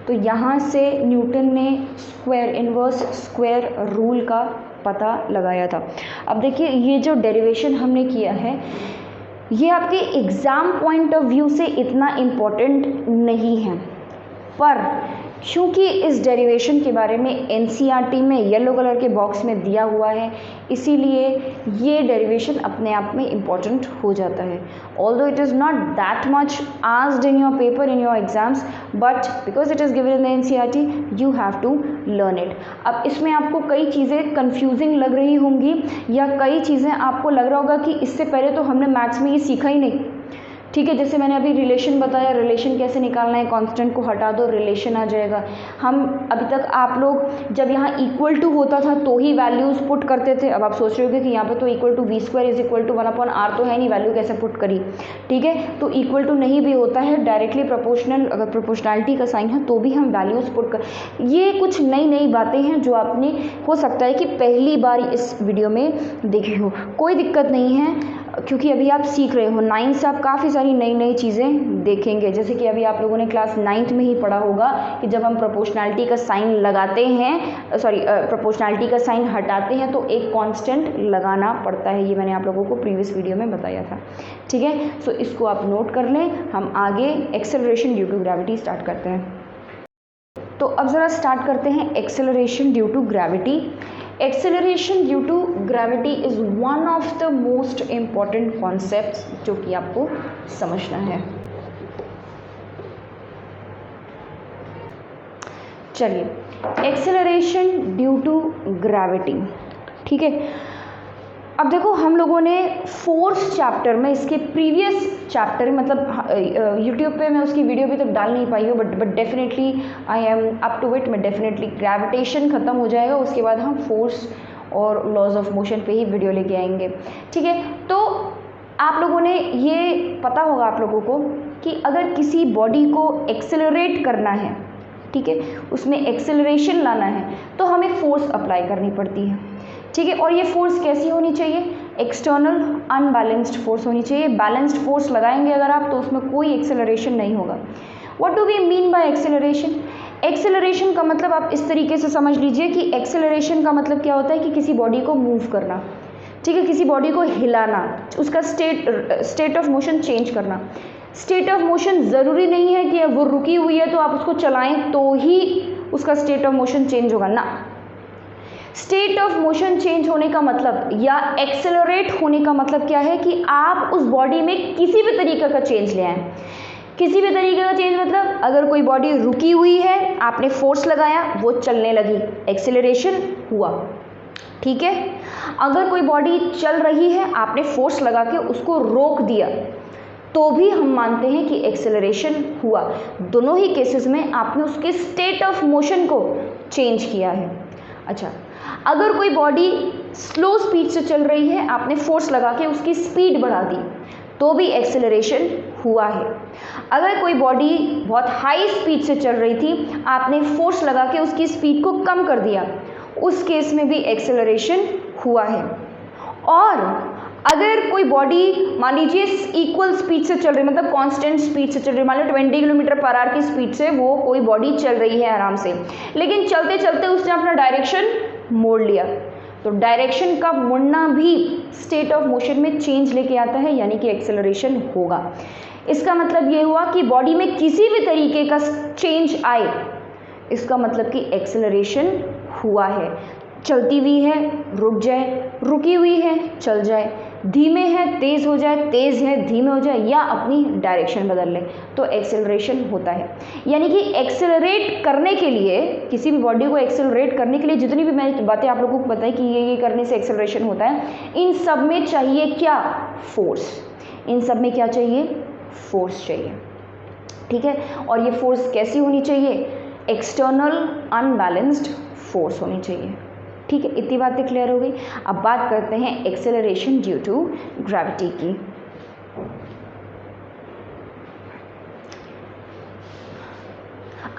तो यहाँ से न्यूटन ने स्क्वायर इन्वर्स स्क्वायर रूल का पता लगाया था। अब देखिए ये जो डेरिवेशन हमने किया है ये आपके एग्ज़ाम पॉइंट ऑफ व्यू से इतना इम्पोर्टेंट नहीं है, पर क्योंकि इस डेरिवेशन के बारे में एनसीईआरटी में येलो कलर के बॉक्स में दिया हुआ है, इसीलिए ये डेरिवेशन अपने आप में इम्पॉर्टेंट हो जाता है। Although it is not that much asked in your paper in your exams, but because it is given in the NCERT you have to learn it. अब इसमें आपको कई चीज़ें कन्फ्यूजिंग लग रही होंगी या कई चीज़ें आपको लग रहा होगा कि इससे पहले तो हमने मैथ्स में ये सीखा ही नहीं। ठीक है, जैसे मैंने अभी रिलेशन बताया, रिलेशन कैसे निकालना है, कांस्टेंट को हटा दो रिलेशन आ जाएगा। हम अभी तक आप लोग जब यहाँ इक्वल टू होता था तो ही वैल्यूज़ पुट करते थे। अब आप सोच रहे होगे कि यहाँ पे तो equal to v square is equal to 1/r तो है नहीं, वैल्यू कैसे पुट करी। ठीक है, तो इक्वल टू नहीं भी होता है, डायरेक्टली प्रोपोर्शनल, अगर प्रोपोर्शनलिटी का साइन है तो भी हम वैल्यूज़ पुट कर, ये कुछ नई नई बातें हैं जो आपने हो सकता है कि पहली बार इस वीडियो में देखी हो। कोई दिक्कत नहीं है क्योंकि अभी आप सीख रहे हो। 9 से आप काफ़ी सारी नई नई चीज़ें देखेंगे, जैसे कि अभी आप लोगों ने क्लास 9th में ही पढ़ा होगा कि जब हम प्रोपोर्शनलिटी का साइन लगाते हैं, प्रोपोर्शनलिटी का साइन हटाते हैं तो एक कांस्टेंट लगाना पड़ता है। ये मैंने आप लोगों को प्रीवियस वीडियो में बताया था। ठीक है, सो इसको आप नोट कर लें। हम आगे acceleration due to gravity start करते हैं। तो अब ज़रा स्टार्ट करते हैं acceleration due to gravity. Acceleration due to gravity is one of the most important concepts जो कि आपको समझना है। चलिए, एक्सेलरेशन ड्यू टू ग्रेविटी। ठीक है, अब देखो हम लोगों ने फोर्थ चैप्टर में, इसके प्रीवियस चैप्टर मतलब यूट्यूब पे मैं उसकी वीडियो भी तक डाल नहीं पाई हूँ, but definitely I am up to it. मैं डेफिनेटली ग्रेविटेशन ख़त्म हो जाएगा, उसके बाद हम फोर्स और लॉज ऑफ मोशन पे ही वीडियो लेके आएंगे। ठीक है, तो आप लोगों ने ये पता होगा आप लोगों को कि अगर किसी बॉडी को एक्सेलरेट करना है, ठीक है, उसमें एक्सेलरेशन लाना है तो हमें फोर्स अप्लाई करनी पड़ती है। ठीक है, और ये फोर्स कैसी होनी चाहिए, एक्सटर्नल अनबैलेंस्ड फोर्स होनी चाहिए। बैलेंस्ड फोर्स लगाएंगे अगर आप तो उसमें कोई एक्सेलरेशन नहीं होगा। What do we mean by acceleration? Acceleration का मतलब आप इस तरीके से समझ लीजिए कि एक्सेलरेशन का मतलब क्या होता है कि किसी बॉडी को मूव करना। ठीक है, किसी बॉडी को हिलाना, उसका स्टेट ऑफ मोशन चेंज करना। स्टेट ऑफ मोशन ज़रूरी नहीं है कि वो रुकी हुई है तो आप उसको चलाएं तो ही उसका स्टेट ऑफ मोशन चेंज होगा ना। स्टेट ऑफ मोशन चेंज होने का मतलब या एक्सेलरेट होने का मतलब क्या है कि आप उस बॉडी में किसी भी तरीके का चेंज ले आए। किसी भी तरीके का चेंज मतलब अगर कोई बॉडी रुकी हुई है, आपने फोर्स लगाया, वो चलने लगी, एक्सेलरेशन हुआ। ठीक है, अगर कोई बॉडी चल रही है, आपने फोर्स लगा के उसको रोक दिया, तो भी हम मानते हैं कि एक्सेलरेशन हुआ। दोनों ही केसेस में आपने उसके स्टेट ऑफ मोशन को चेंज किया है। अच्छा, अगर कोई बॉडी स्लो स्पीड से चल रही है, आपने फोर्स लगा के उसकी स्पीड बढ़ा दी, तो भी एक्सेलरेशन हुआ है। अगर कोई बॉडी बहुत हाई स्पीड से चल रही थी, आपने फोर्स लगा के उसकी स्पीड को कम कर दिया, उस केस में भी एक्सेलरेशन हुआ है। और अगर कोई बॉडी मान लीजिए इक्वल स्पीड से चल रही, मतलब कांस्टेंट स्पीड से चल रही, मान लो 20 किलोमीटर/आवर की स्पीड से वो कोई बॉडी चल रही है आराम से, लेकिन चलते चलते उसने अपना डायरेक्शन मोड़ लिया, तो डायरेक्शन का मुड़ना भी स्टेट ऑफ मोशन में चेंज लेके आता है, यानी कि एक्सेलरेशन होगा। इसका मतलब ये हुआ कि बॉडी में किसी भी तरीके का चेंज आए, इसका मतलब कि एक्सेलरेशन हुआ है। चलती हुई है रुक जाए, रुकी हुई है चल जाए, धीमे है तेज़ हो जाए, तेज़ है धीमे हो जाए, या अपनी डायरेक्शन बदल ले, तो एक्सेलरेशन होता है। यानी कि एक्सेलरेट करने के लिए, किसी भी बॉडी को एक्सेलरेट करने के लिए जितनी भी मैंने बातें आप लोगों को पता है कि ये करने से एक्सेलरेशन होता है, इन सब में चाहिए क्या, फोर्स। इन सब में क्या चाहिए, फोर्स चाहिए। ठीक है, और ये फोर्स कैसी होनी चाहिए, एक्सटर्नल अनबैलेंस्ड फोर्स होनी चाहिए। ठीक है, इतनी बातें क्लियर हो गई। अब बात करते हैं एक्सेलरेशन ड्यू टू ग्रेविटी की।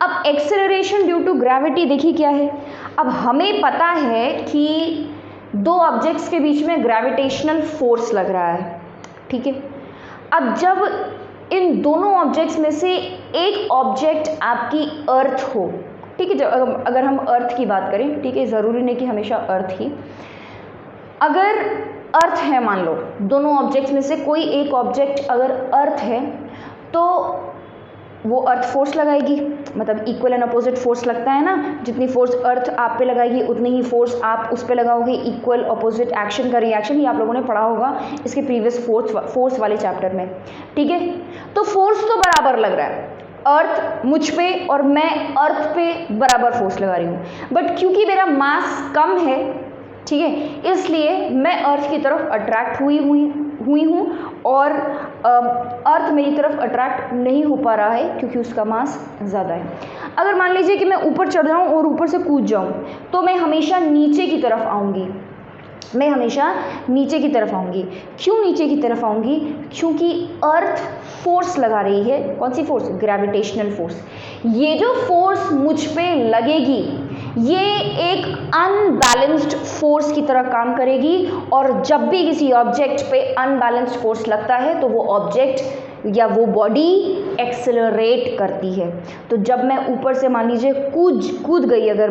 अब एक्सेलरेशन ड्यू टू ग्रेविटी देखिए क्या है। अब हमें पता है कि दो ऑब्जेक्ट्स के बीच में ग्रेविटेशनल फोर्स लग रहा है। ठीक है, अब जब इन दोनों ऑब्जेक्ट्स में से एक ऑब्जेक्ट आपकी अर्थ हो, ठीक है, जब अगर हम अर्थ की बात करें, ठीक है, ज़रूरी नहीं कि हमेशा अर्थ ही, अगर अर्थ है, मान लो दोनों ऑब्जेक्ट्स में से कोई एक ऑब्जेक्ट अगर अर्थ है तो वो अर्थ फोर्स लगाएगी, मतलब इक्वल एंड अपोजिट फोर्स लगता है ना, जितनी फोर्स अर्थ आप पे लगाएगी उतनी ही फोर्स आप उस पे लगाओगे। इक्वल अपोजिट एक्शन का रिएक्शन, ये आप लोगों ने पढ़ा होगा इसके प्रीवियस फोर्स वाले चैप्टर में। ठीक है, तो फोर्स तो बराबर लग रहा है, अर्थ मुझ पे और मैं अर्थ पे बराबर फोर्स लगा रही हूँ, बट क्योंकि मेरा मास कम है, ठीक है, इसलिए मैं अर्थ की तरफ अट्रैक्ट हुई हूँ और अर्थ मेरी तरफ अट्रैक्ट नहीं हो पा रहा है क्योंकि उसका मास ज़्यादा है। अगर मान लीजिए कि मैं ऊपर चढ़ जाऊँ और ऊपर से कूद जाऊँ तो मैं हमेशा नीचे की तरफ आऊँगी, मैं हमेशा नीचे की तरफ आऊँगी। क्यों नीचे की तरफ आऊँगी? क्योंकि अर्थ फोर्स लगा रही है। कौन सी फोर्स? Gravitational force. ये जो फोर्स मुझ पे लगेगी ये एक अनबैलेंस्ड फोर्स की तरह काम करेगी, और जब भी किसी ऑब्जेक्ट पे अनबैलेंस्ड फोर्स लगता है तो वो ऑब्जेक्ट या वो बॉडी एक्सेलरेट करती है। तो जब मैं ऊपर से मान लीजिए कूद गई, अगर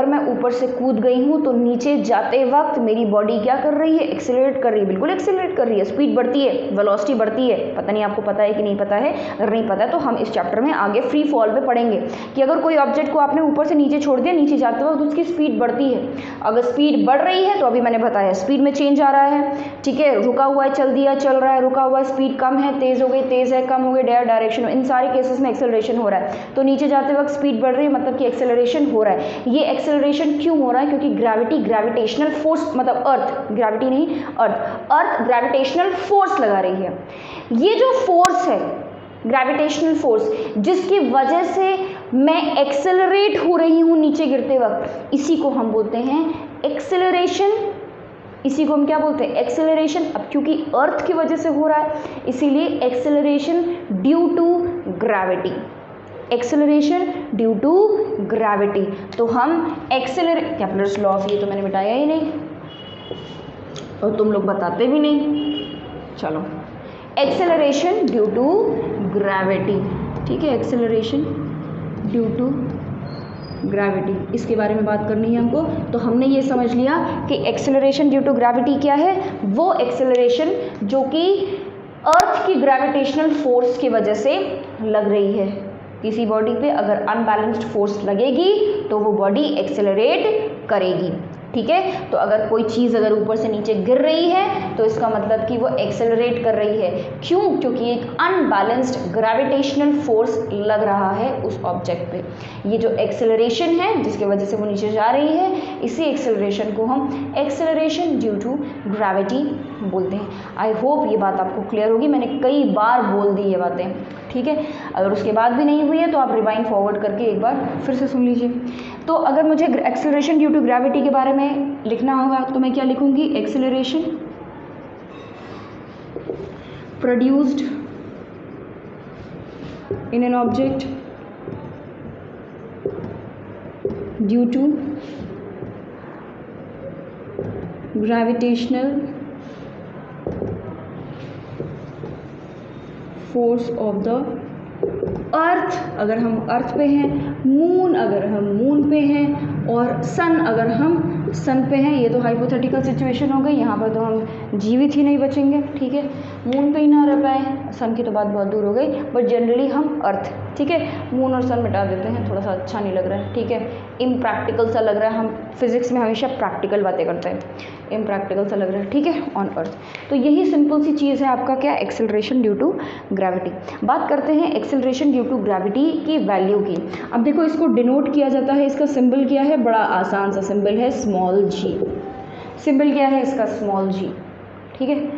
मैं ऊपर से कूद गई हूँ तो नीचे जाते वक्त मेरी बॉडी क्या कर रही है? एक्सेलरेट कर रही है, बिल्कुल एक्सेलरेट कर रही है, स्पीड बढ़ती है, वेलोसिटी बढ़ती है। पता नहीं आपको पता है कि नहीं पता है, अगर नहीं पता है तो हम इस चैप्टर में आगे फ्री फॉल में पढ़ेंगे कि अगर कोई ऑब्जेक्ट को आपने ऊपर से नीचे छोड़ दिया, नीचे जाते वक्त उसकी स्पीड बढ़ती है। अगर स्पीड बढ़ रही है तो अभी मैंने बताया स्पीड में चेंज आ रहा है, ठीक है, रुका हुआ है, चल रहा है, रुका हुआ है, स्पीड कम है, तेज हो गई, तेज है, कम हो गई, डायरेक्शन, इन सारे केसेस में एक्सेलरेशन हो रहा है। तो नीचे जाते वक्त स्पीड बढ़ रही है, मतलब कि एक्सेलरेशन हो रहा है। ये एक्सेलरेशन क्यों हो रहा है? क्योंकि ग्रेविटेशनल फोर्स, मतलब अर्थ, ग्रेविटी नहीं, अर्थ ग्रेविटेशनल फोर्स लगा रही है। ये जो फोर्स है ग्रेविटेशनल फोर्स, जिसकी वजह से मैं एक्सेलरेट हो रही हूँ नीचे गिरते वक्त, इसी को हम बोलते हैं एक्सेलरेशन। इसी को हम क्या बोलते हैं? एक्सेलरेशन। अब क्योंकि अर्थ की वजह से हो रहा है इसीलिए acceleration due to gravity, acceleration due to gravity. तो हम केपलर्स लॉ ऑफ, ये तो मैंने बताया ही नहीं और तुम लोग बताते भी नहीं। चलो, एक्सेलरेशन ड्यू टू ग्रेविटी, ठीक है, एक्सेलरेशन ड्यू टू ग्रेविटी, इसके बारे में बात करनी है हमको। तो हमने ये समझ लिया कि एक्सेलरेशन ड्यू टू ग्रेविटी क्या है? वो एक्सेलरेशन जो कि अर्थ की ग्रेविटेशनल फोर्स की वजह से लग रही है। किसी बॉडी पे अगर अनबैलेंस्ड फोर्स लगेगी तो वो बॉडी एक्सेलरेट करेगी, ठीक है। तो अगर कोई चीज़ अगर ऊपर से नीचे गिर रही है तो इसका मतलब कि वो एक्सेलरेट कर रही है। क्यों? क्योंकि एक अनबैलेंस्ड ग्रेविटेशनल फोर्स लग रहा है उस ऑब्जेक्ट पे। ये जो एक्सेलरेशन है जिसकी वजह से वो नीचे जा रही है, इसी एक्सेलरेशन को हम एक्सेलरेशन ड्यू टू ग्रेविटी बोलते हैं। आई होप ये बात आपको क्लियर होगी, मैंने कई बार बोल दी ये बातें, ठीक है। अगर उसके बाद भी नहीं हुई है तो आप रिवाइंड फॉरवर्ड करके एक बार फिर से सुन लीजिए। तो अगर मुझे एक्सेलरेशन ड्यू टू ग्रेविटी के बारे में लिखना होगा तो मैं क्या लिखूंगी? Acceleration produced in an object due to gravitational force of the earth, अगर हम अर्थ पे हैं, मून अगर हम मून पे हैं, और सन अगर हम सन पे हैं। ये तो हाइपोथेटिकल सिचुएशन हो गई, यहाँ पर तो हम जीवित ही नहीं बचेंगे, ठीक है, मून पे ही ना रह पाए, सन की तो बात बहुत दूर हो गई, बट जनरली हम अर्थ, ठीक है, मून और सन मिटा देते हैं, थोड़ा सा अच्छा नहीं लग रहा है, ठीक है, इम्प्रैक्टिकल सा लग रहा है। हम फिजिक्स में हमेशा प्रैक्टिकल बातें करते हैं, इम्प्रैक्टिकल सा लग रहा है, ठीक है, ऑन अर्थ। तो यही सिंपल सी चीज़ है आपका क्या? Acceleration due to gravity. बात करते हैं एक्सेलरेशन ड्यू टू ग्रेविटी की वैल्यू की। अब देखो इसको डिनोट किया जाता है, इसका सिंबल क्या है? बड़ा आसान सा सिंबल है, स्मॉल जी। सिंबल क्या है इसका? स्मॉल जी, ठीक है,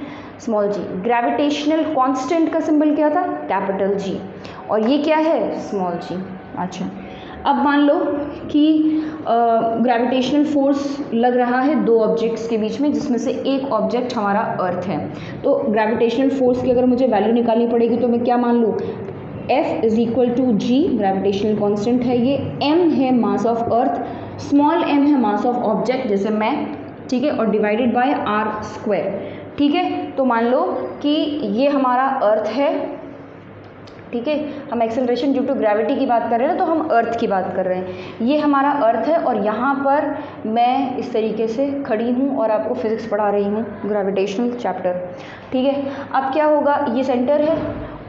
स्मॉल जी। ग्रेविटेशनल कांस्टेंट का सिंबल क्या था? कैपिटल जी, और ये क्या है? स्मॉल जी। अच्छा, अब मान लो कि ग्रेविटेशनल फोर्स लग रहा है दो ऑब्जेक्ट्स के बीच में, जिसमें से एक ऑब्जेक्ट हमारा अर्थ है। तो ग्रेविटेशनल फोर्स की अगर मुझे वैल्यू निकालनी पड़ेगी तो मैं क्या मान लूँ, F is equal to G, gravitational constant है ये, m है mass of earth, small m है मास ऑफ ऑब्जेक्ट जैसे मैं, ठीक है, और डिवाइडेड बाय आर स्क्वायर। ठीक है, तो मान लो कि ये हमारा अर्थ है, ठीक है, हम एक्सेलरेशन ड्यू टू ग्रेविटी की बात कर रहे हैं ना, तो हम अर्थ की बात कर रहे हैं। ये हमारा अर्थ है और यहाँ पर मैं इस तरीके से खड़ी हूँ और आपको फिजिक्स पढ़ा रही हूँ, ग्रेविटेशनल चैप्टर। ठीक है, अब क्या होगा, ये सेंटर है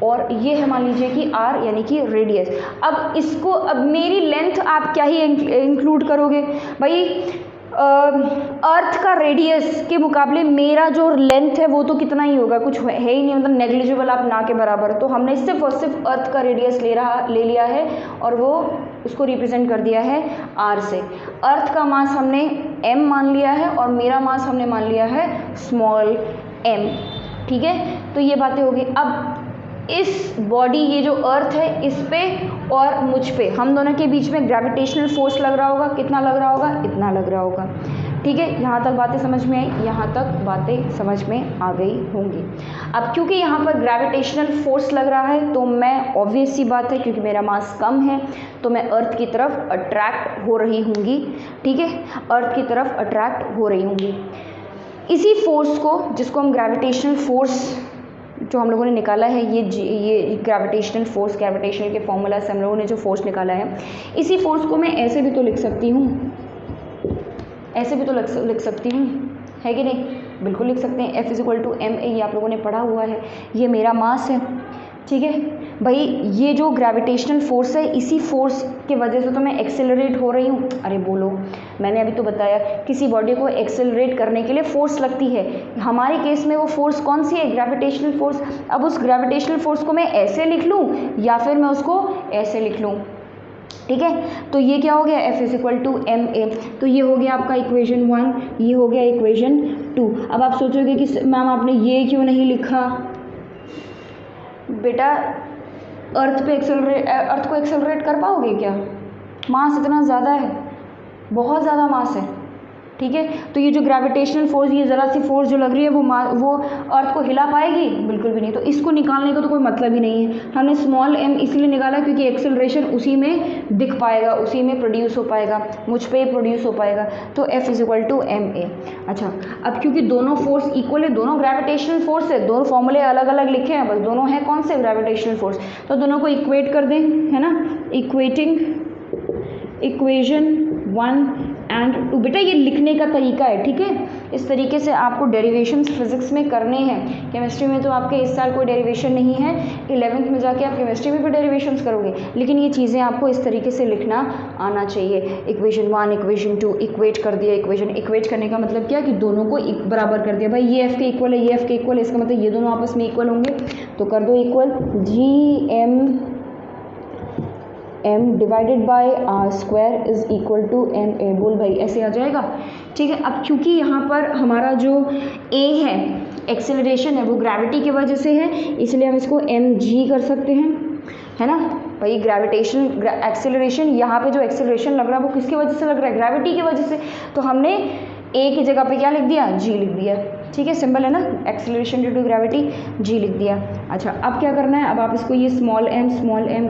और ये है मान लीजिए कि r यानी कि रेडियस। अब इसको, अब मेरी लेंथ आप क्या ही इंक्लूड करोगे भाई, अर्थ का रेडियस के मुकाबले मेरा जो लेंथ है वो तो कितना ही होगा, कुछ है ही नहीं, मतलब नेग्लिजिबल, आप ना के बराबर। तो हमने सिर्फ और सिर्फ अर्थ का रेडियस ले लिया है और वो उसको रिप्रेजेंट कर दिया है r से। अर्थ का मास हमने m मान लिया है और मेरा मास हमने मान लिया है स्मॉल m। ठीक है, तो ये बातें होगी। अब इस बॉडी, ये जो अर्थ है, इस पे और मुझ पे, हम दोनों के बीच में ग्रेविटेशनल फोर्स लग रहा होगा, कितना लग रहा होगा, इतना लग रहा होगा। ठीक है, यहाँ तक बातें समझ में आई, यहाँ तक बातें समझ में आ गई होंगी। अब क्योंकि यहाँ पर ग्रेविटेशनल फोर्स लग रहा है तो मैं, ऑब्वियस सी बात है, क्योंकि मेरा मास कम है तो मैं अर्थ की तरफ अट्रैक्ट हो रही होंगी। ठीक है, अर्थ की तरफ अट्रैक्ट हो रही होंगी। इसी फोर्स को, जिसको हम ग्रेविटेशनल फोर्स जो हम लोगों ने निकाला है, ये ग्रेविटेशनल फोर्स, ग्रेविटेशनल के फॉर्मूला से हम लोगों ने जो फोर्स निकाला है, इसी फोर्स को मैं ऐसे भी तो लिख सकती हूँ, ऐसे भी तो लिख सकती हूँ, है कि नहीं, बिल्कुल लिख सकते हैं। F is equal to m a, ये आप लोगों ने पढ़ा हुआ है, ये मेरा मास है। ठीक है भाई, ये जो ग्रेविटेशनल फोर्स है, इसी फोर्स के वजह से तो मैं एक्सेलरेट हो रही हूँ। अरे बोलो, मैंने अभी तो बताया, किसी बॉडी को एक्सेलरेट करने के लिए फोर्स लगती है। हमारे केस में वो फोर्स कौन सी है, ग्रेविटेशनल फोर्स। अब उस ग्रेविटेशनल फोर्स को मैं ऐसे लिख लूँ या फिर मैं उसको ऐसे लिख लूँ। ठीक है, तो ये क्या हो गया, F is equal to m a. तो ये हो गया आपका इक्वेशन 1, ये हो गया इक्वेशन 2। अब आप सोचोगे कि मैम आपने ये क्यों नहीं लिखा। बेटा, अर्थ को एक्सेलरेट कर पाओगे क्या, मास इतना ज़्यादा है, बहुत ज़्यादा मास है। ठीक है, तो ये जो ग्रेविटेशनल फोर्स, ये ज़रा सी फोर्स जो लग रही है वो अर्थ को हिला पाएगी, बिल्कुल भी नहीं। तो इसको निकालने का तो कोई मतलब ही नहीं है। हमने स्मॉल m इसलिए निकाला क्योंकि एक्सेलरेशन उसी में दिख पाएगा, उसी में प्रोड्यूस हो पाएगा, मुझ पे प्रोड्यूस हो पाएगा। तो F is equal to m a. अच्छा, अब क्योंकि दोनों फोर्स इक्वल है, दोनों ग्रेविटेशनल फोर्स है, दोनों फॉर्मूले अलग अलग लिखे हैं, बस दोनों हैं कौन से, ग्रेविटेशनल फोर्स, तो दोनों को इक्वेट कर दें, है ना, इक्वेटिंग इक्वेशन 1 एंड 2। बेटा, ये लिखने का तरीका है, ठीक है, इस तरीके से आपको डेरिवेशंस फिजिक्स में करने हैं। केमिस्ट्री में तो आपके इस साल कोई डेरिवेशन नहीं है, 11th में जाके आप केमिस्ट्री में भी डेरिवेशंस करोगे, लेकिन ये चीज़ें आपको इस तरीके से लिखना आना चाहिए। इक्वेशन 1, इक्वेशन 2, इक्वेट कर दिया। इक्वेट करने का मतलब क्या, कि दोनों को बराबर कर दिया। भाई ये F के इक्वल है, ये F के इक्वल है, इसका मतलब ये दोनों आपस में इक्वल होंगे, तो कर दो equal. G m divided by r square is equal to m a. बोल भाई, ऐसे आ जाएगा। ठीक है, अब क्योंकि यहाँ पर हमारा जो a है, एक्सेलरेशन है, वो ग्रेविटी की वजह से है, इसलिए हम इसको mg कर सकते हैं, है ना भाई। ग्रेविटेशन एक्सेलरेशन, यहाँ पे जो एक्सेलरेशन लग रहा है वो किसकी वजह से लग रहा है, ग्रेविटी की वजह से। तो हमने a की जगह पे क्या लिख दिया, g लिख दिया। ठीक है, सिंपल है ना, acceleration due to gravity, g लिख दिया। अच्छा, अब क्या करना है, अब आप इसको ये स्मॉल m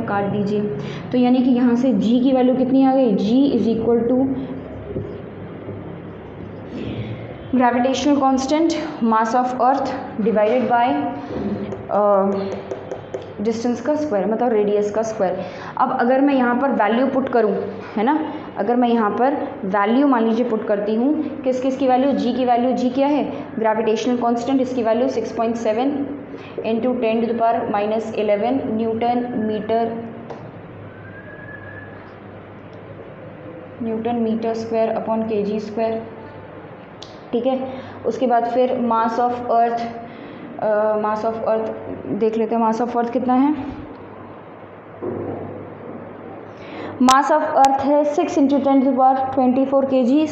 काट दीजिए। तो यानी कि यहाँ से g की वैल्यू कितनी आ गई, g is equal to gravitational constant mass of earth divided by distance का स्क्वायर, मतलब रेडियस का स्क्वायर। अब अगर मैं यहाँ पर वैल्यू पुट करूँ, है ना, अगर मैं यहाँ पर वैल्यू मान लीजिए पुट करती हूँ, किस की वैल्यू, g की वैल्यू, g क्या है, ग्रेविटेशनल कांस्टेंट, इसकी value 6.7 into 10⁻11 newton metre square upon kg square. ठीक है, उसके बाद फिर मास ऑफ अर्थ देख लेते हैं, मास ऑफ अर्थ कितना है। मास ऑफ अर्थ है 6 into 10⁻24 kg।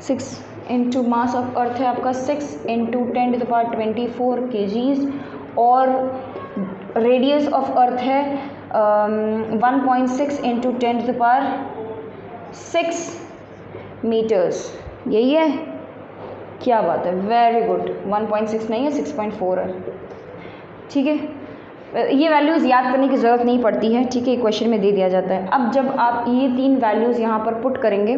6 into mass of अर्थ है आपका 6 इंटू 10⁻24 kg। और रेडियस ऑफ अर्थ है 1.6 इंटू 10⁶ मीटर्स, यही है। क्या बात है, वेरी गुड। 1.6 नहीं है, 6.4 है। ठीक है, ये वैल्यूज़ याद करने की ज़रूरत नहीं पड़ती है। ठीक है, क्वेश्चन में दे दिया जाता है। अब जब आप ये 3 वैल्यूज़ यहाँ पर पुट करेंगे,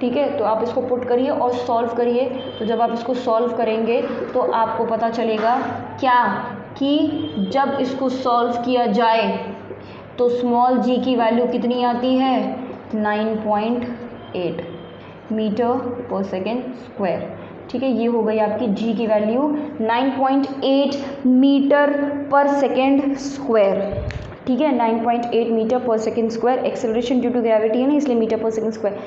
ठीक है, तो आप इसको पुट करिए और सॉल्व करिए। तो जब आप इसको सॉल्व करेंगे तो आपको पता चलेगा क्या, कि जब इसको सॉल्व किया जाए तो स्मॉल जी की वैल्यू कितनी आती है, 9.8 मीटर पर सेकेंड स्क्वायर। ठीक है, ये हो गई आपकी जी की value 9.8 metre per second square. ठीक है, 9.8 metre per second square. Acceleration due to gravity है ना, इसलिए मीटर पर सेकेंड स्क्वायर।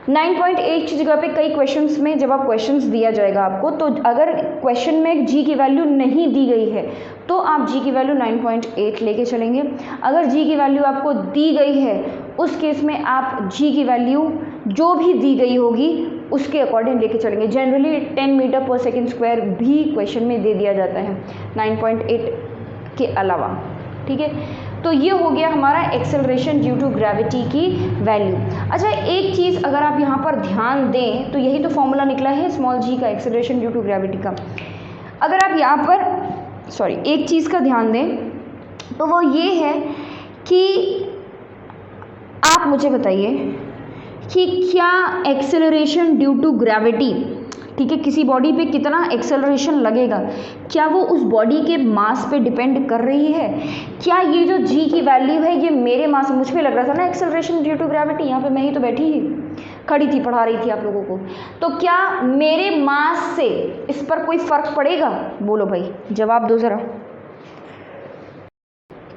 9.8 की जगह पे कई क्वेश्चंस में जब आप क्वेश्चंस दिया जाएगा आपको, तो अगर क्वेश्चन में जी की वैल्यू नहीं दी गई है तो आप जी की वैल्यू 9.8 लेके चलेंगे। अगर जी की वैल्यू आपको दी गई है उस केस में आप जी की वैल्यू जो भी दी गई होगी उसके अकॉर्डिंग लेके चलेंगे। Generally 10 metre per second square भी क्वेश्चन में दे दिया जाता है 9.8 के अलावा। ठीक है, तो ये हो गया हमारा एक्सेलरेशन ड्यू टू ग्रेविटी की वैल्यू। अच्छा, एक चीज़ अगर आप यहाँ पर ध्यान दें तो यही तो फॉर्मूला निकला है स्मॉल जी का, एक्सेलरेशन ड्यू टू ग्रेविटी का। अगर आप यहाँ पर एक चीज़ का ध्यान दें तो वो ये है कि आप मुझे बताइए कि क्या एक्सेलरेशन ड्यू टू ग्रेविटी, ठीक है, किसी बॉडी पे कितना एक्सेलरेशन लगेगा, क्या वो उस बॉडी के मास पे डिपेंड कर रही है? क्या ये जो जी की वैल्यू है ये मेरे मास, मुझ पे लग रहा था ना एक्सेलरेशन ड्यू टू ग्रेविटी, यहाँ पे मैं ही तो बैठी ही खड़ी थी, पढ़ा रही थी आप लोगों को, तो क्या मेरे मास से इस पर कोई फर्क पड़ेगा? बोलो भाई, जवाब दो ज़रा।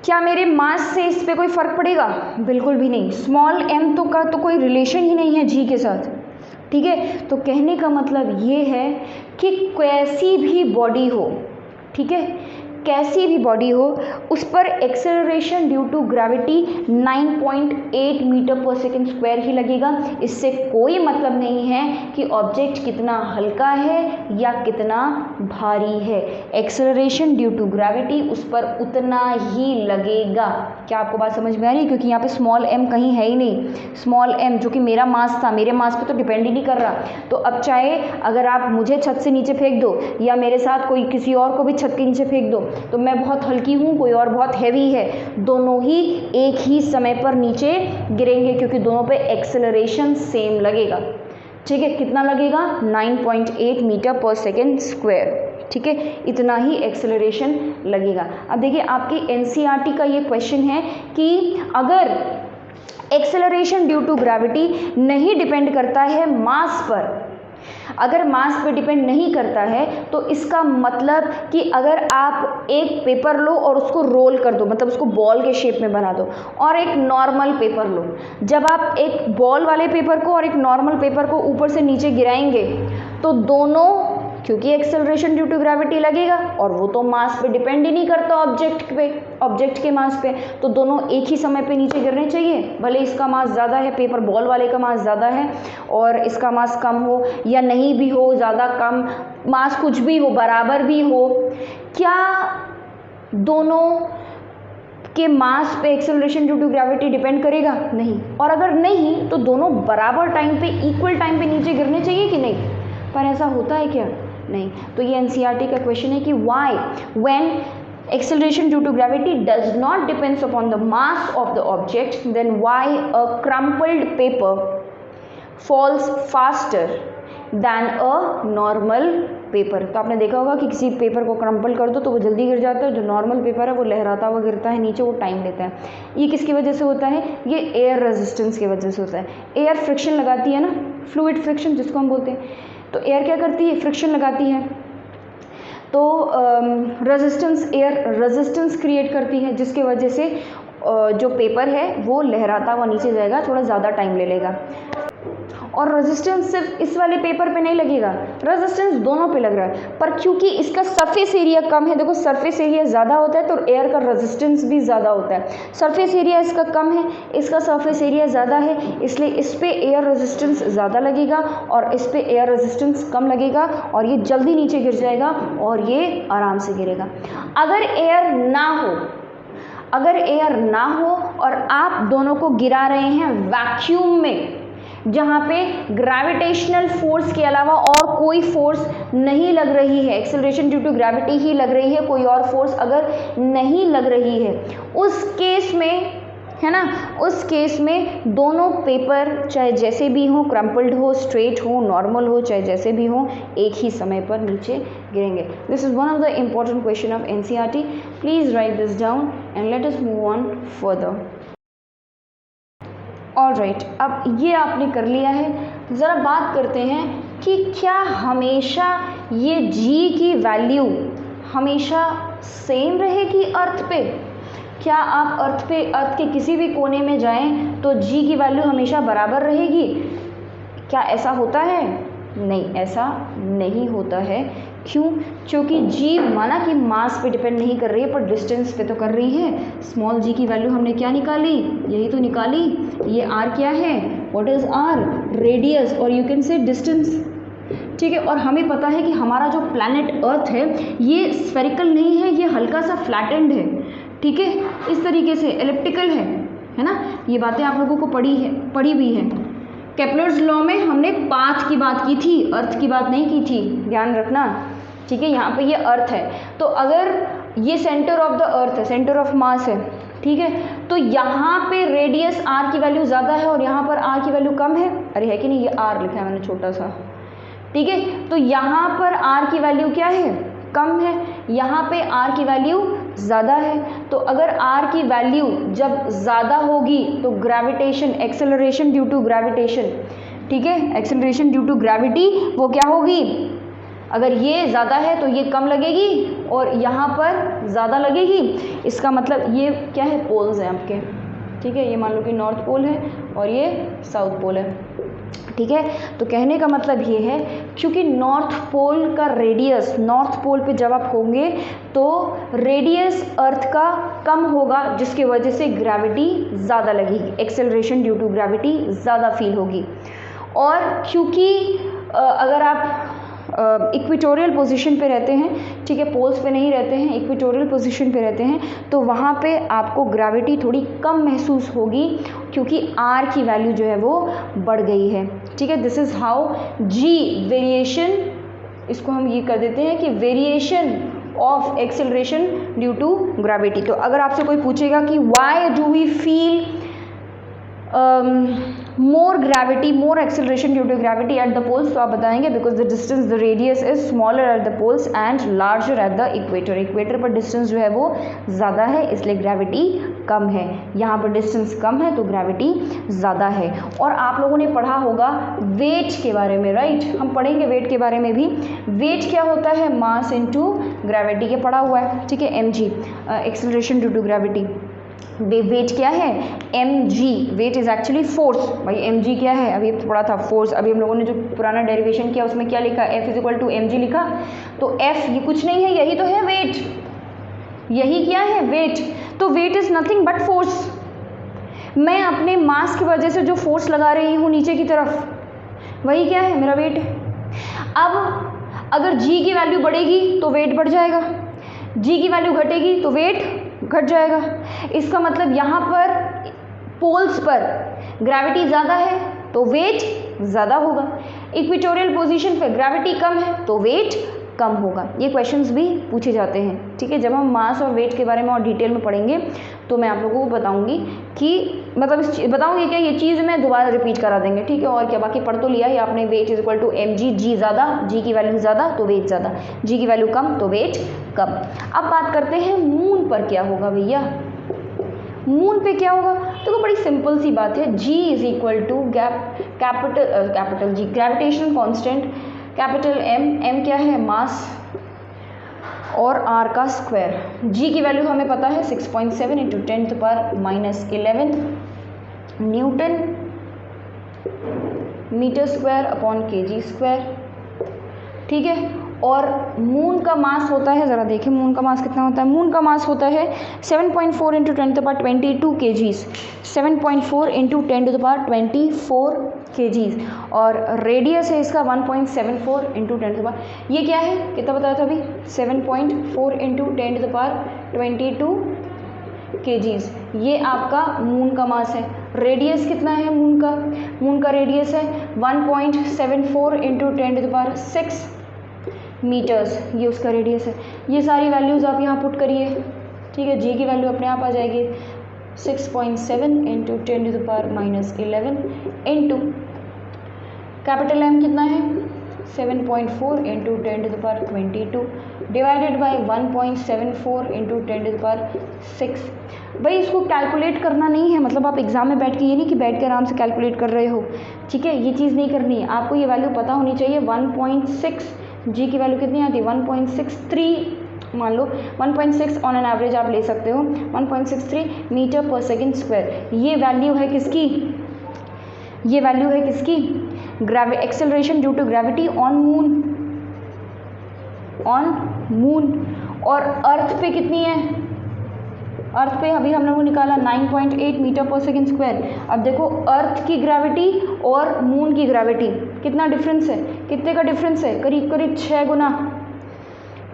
क्या मेरे मास से इस पे कोई फ़र्क पड़ेगा? बिल्कुल भी नहीं। स्मॉल m तो का तो कोई रिलेशन ही नहीं है जी के साथ। ठीक है, तो कहने का मतलब ये है कि कैसी भी बॉडी हो, ठीक है, कैसी भी बॉडी हो, उस पर acceleration due to gravity 9.8 metre per second square ही लगेगा। इससे कोई मतलब नहीं है कि ऑब्जेक्ट कितना हल्का है या कितना भारी है। एक्सेलरेशन ड्यू टू ग्रेविटी उस पर उतना ही लगेगा। क्या आपको बात समझ में आ रही है? क्योंकि यहाँ पे स्मॉल m कहीं है ही नहीं। स्मॉल m जो कि मेरा मास था, मेरे मास पे तो डिपेंड ही नहीं कर रहा। तो अब चाहे अगर आप मुझे छत से नीचे फेंक दो या मेरे साथ कोई किसी और को भी छत के नीचे फेंक दो, तो मैं बहुत हल्की हूँ, कोई और बहुत हैवी है, दोनों ही एक ही समय पर नीचे गिरेंगे क्योंकि दोनों पे एक्सेलरेशन सेम लगेगा। ठीक है, कितना लगेगा? 9.8 मीटर पर सेकेंड स्क्वायर। ठीक है, इतना ही एक्सेलरेशन लगेगा। अब देखिए, आपकी एनसीईआरटी का ये क्वेश्चन है कि अगर एक्सेलरेशन ड्यू टू ग्रेविटी नहीं डिपेंड करता है मास पर, अगर मास पे डिपेंड नहीं करता है तो इसका मतलब कि अगर आप एक पेपर लो और उसको रोल कर दो, मतलब उसको बॉल के शेप में बना दो, और एक नॉर्मल पेपर लो, जब आप एक बॉल वाले पेपर को और एक नॉर्मल पेपर को ऊपर से नीचे गिराएंगे तो दोनों, क्योंकि एक्सेलरेशन ड्यू टू ग्रेविटी लगेगा और वो तो मास पे डिपेंड ही नहीं करता ऑब्जेक्ट के मास पे, तो दोनों एक ही समय पे नीचे गिरने चाहिए। भले इसका मास ज़्यादा है, पेपर बॉल वाले का मास ज़्यादा है, और इसका मास कम हो या नहीं भी हो, ज़्यादा कम मास कुछ भी हो, बराबर भी हो, क्या दोनों के मास पे acceleration due to gravity depend करेगा? नहीं। और अगर नहीं तो दोनों बराबर टाइम पे, इक्वल टाइम पे नीचे गिरने चाहिए कि नहीं? पर ऐसा होता है क्या? नहीं। तो ये एनसीईआरटी का क्वेश्चन है कि why when acceleration due to gravity does not depends upon the mass of the object, then why a crumpled paper falls faster than a normal paper? तो आपने देखा होगा कि किसी पेपर को क्रम्पल कर दो तो वो जल्दी गिर जाता है, जो नॉर्मल पेपर है वो लहराता हुआ गिरता है नीचे, वो टाइम लेता है। ये किसकी वजह से होता है? ये एयर रेजिस्टेंस की वजह से होता है। एयर फ्रिक्शन लगाती है ना, फ्लूइड फ्रिक्शन जिसको हम बोलते हैं, तो एयर क्या करती है? फ्रिक्शन लगाती है, तो रेजिस्टेंस, एयर रेजिस्टेंस क्रिएट करती है, जिसके वजह से जो पेपर है वो लहराता हुआ नीचे जाएगा, थोड़ा ज़्यादा टाइम ले लेगा। और रेजिस्टेंस सिर्फ इस वाले पेपर पे नहीं लगेगा, रेजिस्टेंस दोनों पे लग रहा है, पर क्योंकि इसका सरफेस एरिया कम है, देखो सरफेस एरिया ज़्यादा होता है तो एयर का रेजिस्टेंस भी ज़्यादा होता है। सरफेस एरिया इसका कम है, इसका सरफेस एरिया ज़्यादा है, इसलिए इस पे एयर रेजिस्टेंस ज़्यादा लगेगा और इस पे एयर रेजिस्टेंस कम लगेगा, और ये जल्दी नीचे गिर जाएगा और ये आराम से गिरेगा। अगर एयर ना हो, अगर एयर ना हो और आप दोनों को गिरा रहे हैं वैक्यूम में, जहाँ पे ग्रेविटेशनल फोर्स के अलावा और कोई फोर्स नहीं लग रही है, एक्सेलरेशन ड्यू टू ग्रेविटी ही लग रही है, कोई और फोर्स अगर नहीं लग रही है, उस केस में, है ना, उस केस में दोनों पेपर चाहे जैसे भी हो, क्रम्पल्ड हो, स्ट्रेट हो, नॉर्मल हो, चाहे जैसे भी हो, एक ही समय पर नीचे गिरेंगे। This is one of the important question of NCERT. Please right this down and let us move on further. Alright, अब ये आपने कर लिया है। ज़रा बात करते हैं कि क्या हमेशा ये जी की वैल्यू हमेशा सेम रहेगी अर्थ पे? क्या आप अर्थ के किसी भी कोने में जाएं तो जी की वैल्यू हमेशा बराबर रहेगी? क्या ऐसा होता है? नहीं, ऐसा नहीं होता है। क्यों? क्योंकि जी माना कि मास पे डिपेंड नहीं कर रही है, पर डिस्टेंस पे तो कर रही है। स्मॉल जी की वैल्यू हमने क्या निकाली? यही तो निकाली। ये आर क्या है? What is r? रेडियस, और यू कैन से डिस्टेंस। ठीक है, और हमें पता है कि हमारा जो प्लैनेट अर्थ है ये स्फेरिकल नहीं है, ये हल्का सा फ्लैटेंड है। ठीक है, इस तरीके से एलिप्टिकल है ना। ये बातें आप लोगों को पढ़ी भी है। केपलर्स लॉ में हमने पाथ की बात की थी, अर्थ की बात नहीं की थी, ध्यान रखना। ठीक है, यहाँ पे ये अर्थ है, तो अगर ये सेंटर ऑफ द अर्थ है, सेंटर ऑफ मास है, ठीक है, तो यहाँ पे रेडियस आर की वैल्यू ज़्यादा है और यहाँ पर आर की वैल्यू कम है। अरे है कि नहीं, ये आर लिखा है मैंने छोटा सा। ठीक है, तो यहाँ पर आर की वैल्यू क्या है? कम है। यहाँ पे आर की वैल्यू ज़्यादा है। तो अगर आर की वैल्यू जब ज़्यादा होगी तो gravitation, acceleration due to gravitation, ठीक है, एक्सेलरेशन ड्यू टू ग्रेविटी वो क्या होगी? अगर ये ज़्यादा है तो ये कम लगेगी और यहाँ पर ज़्यादा लगेगी। इसका मतलब ये क्या है? पोल्स हैं आपके। ठीक है, ये मान लो कि नॉर्थ पोल है और ये साउथ पोल है। ठीक है, तो कहने का मतलब ये है क्योंकि नॉर्थ पोल का रेडियस, नॉर्थ पोल पे जब आप होंगे तो रेडियस अर्थ का कम होगा, जिसकी वजह से ग्रेविटी ज़्यादा लगेगी, एक्सेलरेशन ड्यू टू ग्रेविटी ज़्यादा फील होगी। और क्योंकि अगर आप इक्वेटोरियल पोजीशन पे रहते हैं, ठीक है, पोल्स पे नहीं रहते हैं, इक्वेटोरियल पोजीशन पे रहते हैं, तो वहाँ पे आपको ग्रेविटी थोड़ी कम महसूस होगी क्योंकि आर की वैल्यू जो है वो बढ़ गई है। ठीक है, this is how g variation, इसको हम ये कर देते हैं कि variation of acceleration due to gravity. तो अगर आपसे कोई पूछेगा कि why do we feel more gravity, more acceleration due to gravity at the poles, तो आप बताएंगे because the distance, the radius is smaller at the poles and larger at the equator. Equator पर डिस्टेंस जो है वो ज़्यादा है, इसलिए ग्रेविटी कम है। यहाँ पर डिस्टेंस कम है तो ग्रेविटी ज़्यादा है। और आप लोगों ने पढ़ा होगा वेट के बारे में, राइट? हम पढ़ेंगे वेट के बारे में भी। वेट क्या होता है? मास इनटू ग्रेविटी के पढ़ा हुआ है। ठीक है, mg, acceleration due to gravity. Weight क्या है? mg, weight is actually force. भाई mg क्या है? अभी पढ़ा था फोर्स। अभी हम लोगों ने जो पुराना डेरिवेशन किया उसमें क्या लिखा? F is equal to mg लिखा। तो F ये कुछ नहीं है, यही तो है वेट। यही क्या है? वेट। तो weight is nothing but force. मैं अपने मास की वजह से जो फोर्स लगा रही हूँ नीचे की तरफ, वही क्या है? मेरा वेट है। अब अगर g की वैल्यू बढ़ेगी तो वेट बढ़ जाएगा, g की वैल्यू घटेगी तो वेट घट जाएगा। इसका मतलब यहाँ पर पोल्स पर ग्रेविटी ज़्यादा है तो वेट ज़्यादा होगा, इक्वेटोरियल पोजीशन पर ग्रेविटी कम है तो वेट कम होगा। ये क्वेश्चंस भी पूछे जाते हैं। ठीक है, जब हम मास और वेट के बारे में और डिटेल में पढ़ेंगे तो मैं आप लोगों को बताऊंगी कि मतलब बताऊंगी क्या, ये चीज़ मैं दोबारा रिपीट करा देंगे। ठीक है, और क्या, बाकी पढ़ तो लिया है आपने। Weight is equal to mg, G ज़्यादा, जी की वैल्यू ज़्यादा तो वेट ज़्यादा, जी की वैल्यू कम तो वेट कम। अब बात करते हैं मून पर क्या होगा भैया। मून पे क्या होगा? तो बड़ी सिंपल सी बात है, g is equal to capital G gravitational constant, capital M क्या है? मास, और r का स्क्वायर। g की वैल्यू हमें पता है 6.7 into 10⁻11 newton metre square upon kg square. ठीक है, और मून का मास होता है, ज़रा देखें मून का मास कितना होता है। मून का मास होता है 7.4 इंटू 10⁻22 kgs, 7.4 इंटू 10⁻24 kgs, और रेडियस है इसका 1.74 इंटू 10⁻, ये क्या है? कितना बताया था अभी? 7.4 इंटू 10⁻22 kgs। ये आपका मून का मास है। रेडियस कितना है मून का? मून का रेडियस है 1.74 इंटू 10⁶ मीटर्स, ये उसका रेडियस है। ये सारी वैल्यूज़ आप यहाँ पुट करिए, ठीक है। जी की वैल्यू अपने आप आ जाएगी 6.7 इंटू 10⁻11 इंटू कैपिटल एम कितना है 7.4 इंटू 10⁻22 डिवाइडेड बाई 1.74 इंटू 10⁶। भाई इसको कैलकुलेट करना नहीं है, मतलब आप एग्जाम में बैठ के, ये नहीं कि बैठ के आराम से कैलकुलेट कर रहे हो, ठीक है। ये चीज़ नहीं करनी है आपको, ये वैल्यू पता होनी चाहिए। 1.6 जी की वैल्यू कितनी आती है 1.63, मान लो 1.6 ऑन एन एवरेज आप ले सकते हो, 1.63 मीटर पर सेकेंड स्क्वायर। ये वैल्यू है किसकी? ये वैल्यू है किसकी? Acceleration due to gravity on moon. और अर्थ पे कितनी है? अर्थ पे अभी हम लोगों ने निकाला 9.8 मीटर पर सेकेंड स्क्वायर। अब देखो अर्थ की ग्रेविटी और मून की ग्रेविटी कितना डिफरेंस है? कितने का डिफरेंस है? करीब करीब 6 गुना,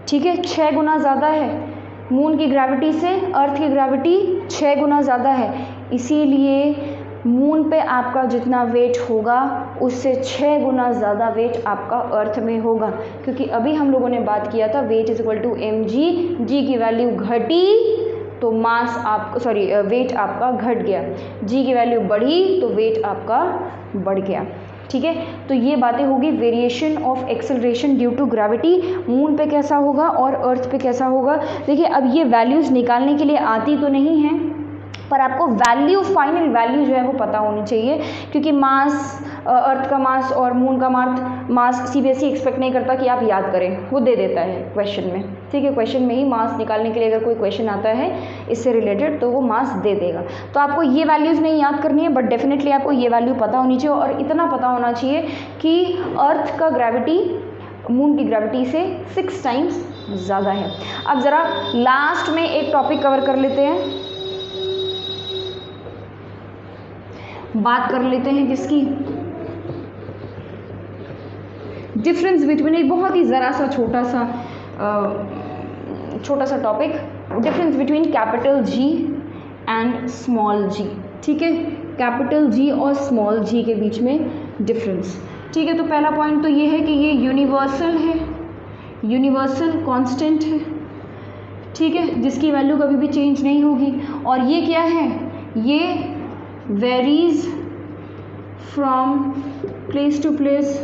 ठीक है। 6 गुना ज़्यादा है मून की ग्रेविटी से, अर्थ की ग्रेविटी 6 गुना ज़्यादा है। इसीलिए मून पे आपका जितना वेट होगा उससे 6 गुना ज़्यादा वेट आपका अर्थ में होगा, क्योंकि अभी हम लोगों ने बात किया था weight is equal to mg। G की वैल्यू घटी तो मास आप वेट आपका घट गया, जी की वैल्यू बढ़ी तो वेट आपका बढ़ गया, ठीक है। तो ये बातें होगी variation of acceleration due to gravity, moon पे कैसा होगा और अर्थ पे कैसा होगा। देखिए अब ये वैल्यूज़ निकालने के लिए आती तो नहीं है, पर आपको वैल्यू, फाइनल वैल्यू जो है वो पता होनी चाहिए, क्योंकि मास, अर्थ का मास और मून का मास सीबीएसई एक्सपेक्ट नहीं करता कि आप याद करें, वो दे देता है क्वेश्चन में, ठीक है। क्वेश्चन में ही मास निकालने के लिए अगर कोई क्वेश्चन आता है इससे रिलेटेड तो वो मास दे देगा। तो आपको ये वैल्यूज़ नहीं याद करनी है, बट डेफिनेटली आपको ये वैल्यू पता होनी चाहिए, और इतना पता होना चाहिए कि अर्थ का ग्रेविटी मून की ग्रेविटी से 6 टाइम्स ज़्यादा है। अब ज़रा लास्ट में एक टॉपिक कवर कर लेते हैं, बात कर लेते हैं किसकी? डिफरेंस बिटवीन, एक बहुत ही ज़रा सा छोटा सा topic, difference between capital G and small G, ठीक है। कैपिटल जी और स्मॉल जी के बीच में डिफरेंस, ठीक है। तो पहला पॉइंट तो ये है कि ये यूनिवर्सल है, यूनिवर्सल कांस्टेंट है, ठीक है, जिसकी वैल्यू कभी भी चेंज नहीं होगी। और ये क्या है? ये varies from place to place,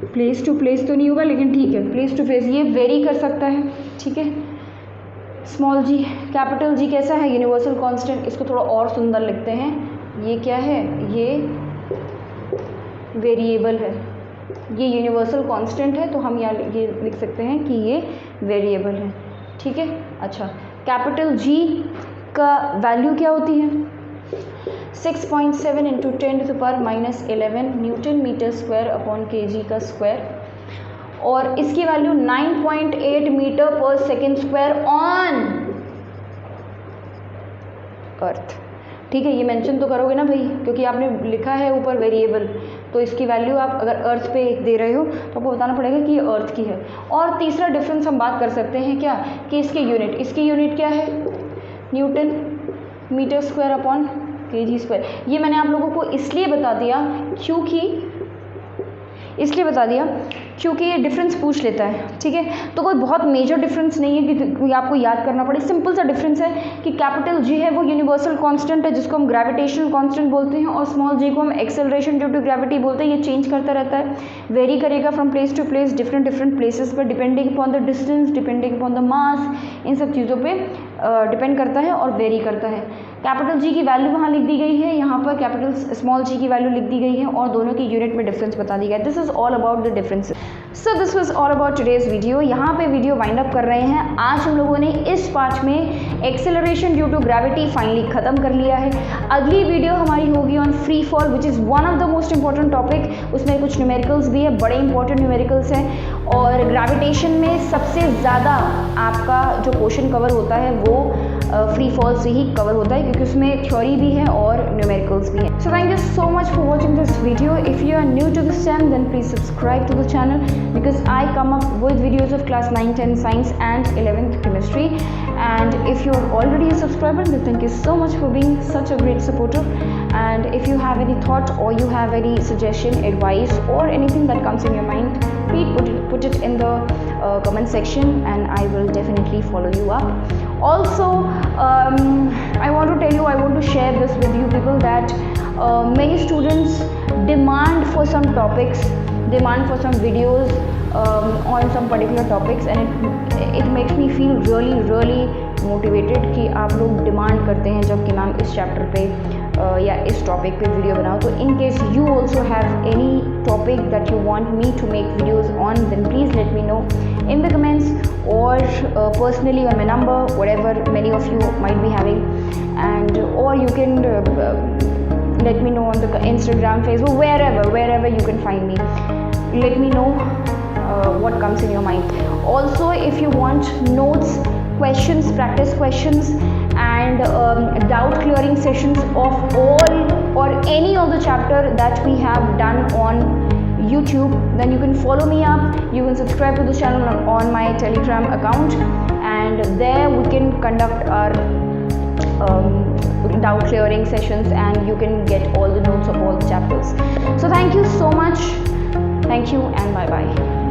place to place तो नहीं होगा लेकिन ठीक है, प्लेस टू प्लेस ये वेरी कर सकता है, ठीक है। स्मॉल जी, कैपिटल जी कैसा है? Universal constant. इसको थोड़ा और सुंदर लिखते हैं, ये क्या है? ये वेरिएबल है। ये यूनिवर्सल कांस्टेंट है तो हम यहाँ ये लिख सकते हैं कि ये वेरिएबल है, ठीक है। अच्छा, कैपिटल जी का वैल्यू क्या होती है? 6.7 into 10⁻11 newton metre square upon kg का स्क्वायर, और इसकी value 9.8 metre per second square on earth, ठीक है। ये मेंशन तो करोगे ना भाई, क्योंकि आपने लिखा है ऊपर वेरिएबल, तो इसकी वैल्यू आप अगर अर्थ पे दे रहे हो तो आपको बताना पड़ेगा कि ये अर्थ की है। और तीसरा डिफरेंस हम बात कर सकते हैं क्या, कि इसकी यूनिट क्या है? Newton metre square upon kg square. ये मैंने आप लोगों को इसलिए बता दिया क्योंकि ये डिफरेंस पूछ लेता है, ठीक है। तो कोई बहुत मेजर डिफरेंस नहीं है कि आपको याद करना पड़े, सिंपल सा डिफरेंस है कि कैपिटल जी है वो यूनिवर्सल कांस्टेंट है जिसको हम ग्रेविटेशनल कांस्टेंट बोलते हैं, और स्मॉल जी को हम एक्सेलरेशन ड्यू टू ग्रेविटी बोलते हैं। ये चेंज करता रहता है, वेरी करेगा from place to place, different places पर, depending upon the distance, depending upon the mass, इन सब चीज़ों पर डिपेंड करता है और वेरी करता है। कैपिटल जी की वैल्यू वहाँ लिख दी गई है, यहाँ पर कैपिटल स्मॉल जी की वैल्यू लिख दी गई है, और दोनों की यूनिट में डिफरेंस बता दी गया है। This is all about the differences. So this was all about today's video. यहाँ पे वीडियो वाइंड अप कर रहे हैं। आज हम लोगों ने इस पार्ट में acceleration due to gravity finally खत्म कर लिया है। अगली वीडियो हमारी होगी on free fall, which is one of the most important topic. उसमें कुछ न्यूमेरिकल्स भी है, बड़े इंपॉर्टेंट न्यूमेरिकल्स हैं, और ग्रेविटेशन में सबसे ज़्यादा आपका जो क्वेश्चन कवर होता है वो फ्री फॉल से ही कवर होता है, क्योंकि उसमें थ्योरी भी है और न्यूमेरिकल्स भी है। So thank you so much for watching this video. If you are new to this channel then please subscribe to the channel, because I come up with videos of class 9, 10 science and 11th chemistry. And if you are already a subscriber, then thank you so much for being such a great supporter. And if you have any thought or you have any suggestion, advice or anything that comes in your mind, please put it in the comment section and I will definitely follow you up. Also, I want to tell you, I want to share this with you people that many students demand for some topics, demand for some videos on some particular topics, and it makes me feel really motivated कि आप लोग डिमांड करते हैं जब कि मैम इस चैप्टर पे या इस टॉपिक पे वीडियो बनाओ. तो in case you also have any topic that you want me to make videos on, then please let me know in the comments or personally on my number, whatever many of you might be having, and or you can let me know on the Instagram, Facebook, wherever you can find me. Let me know what comes in your mind. Also, if you want notes, questions, practice questions and doubt clearing sessions of all or any of the chapter that we have done on YouTube, then you can follow me up. You can subscribe to the channel on my Telegram account, and there we can conduct our doubt clearing sessions and you can get all the notes of all the chapters. So thank you so much. Thank you and bye bye.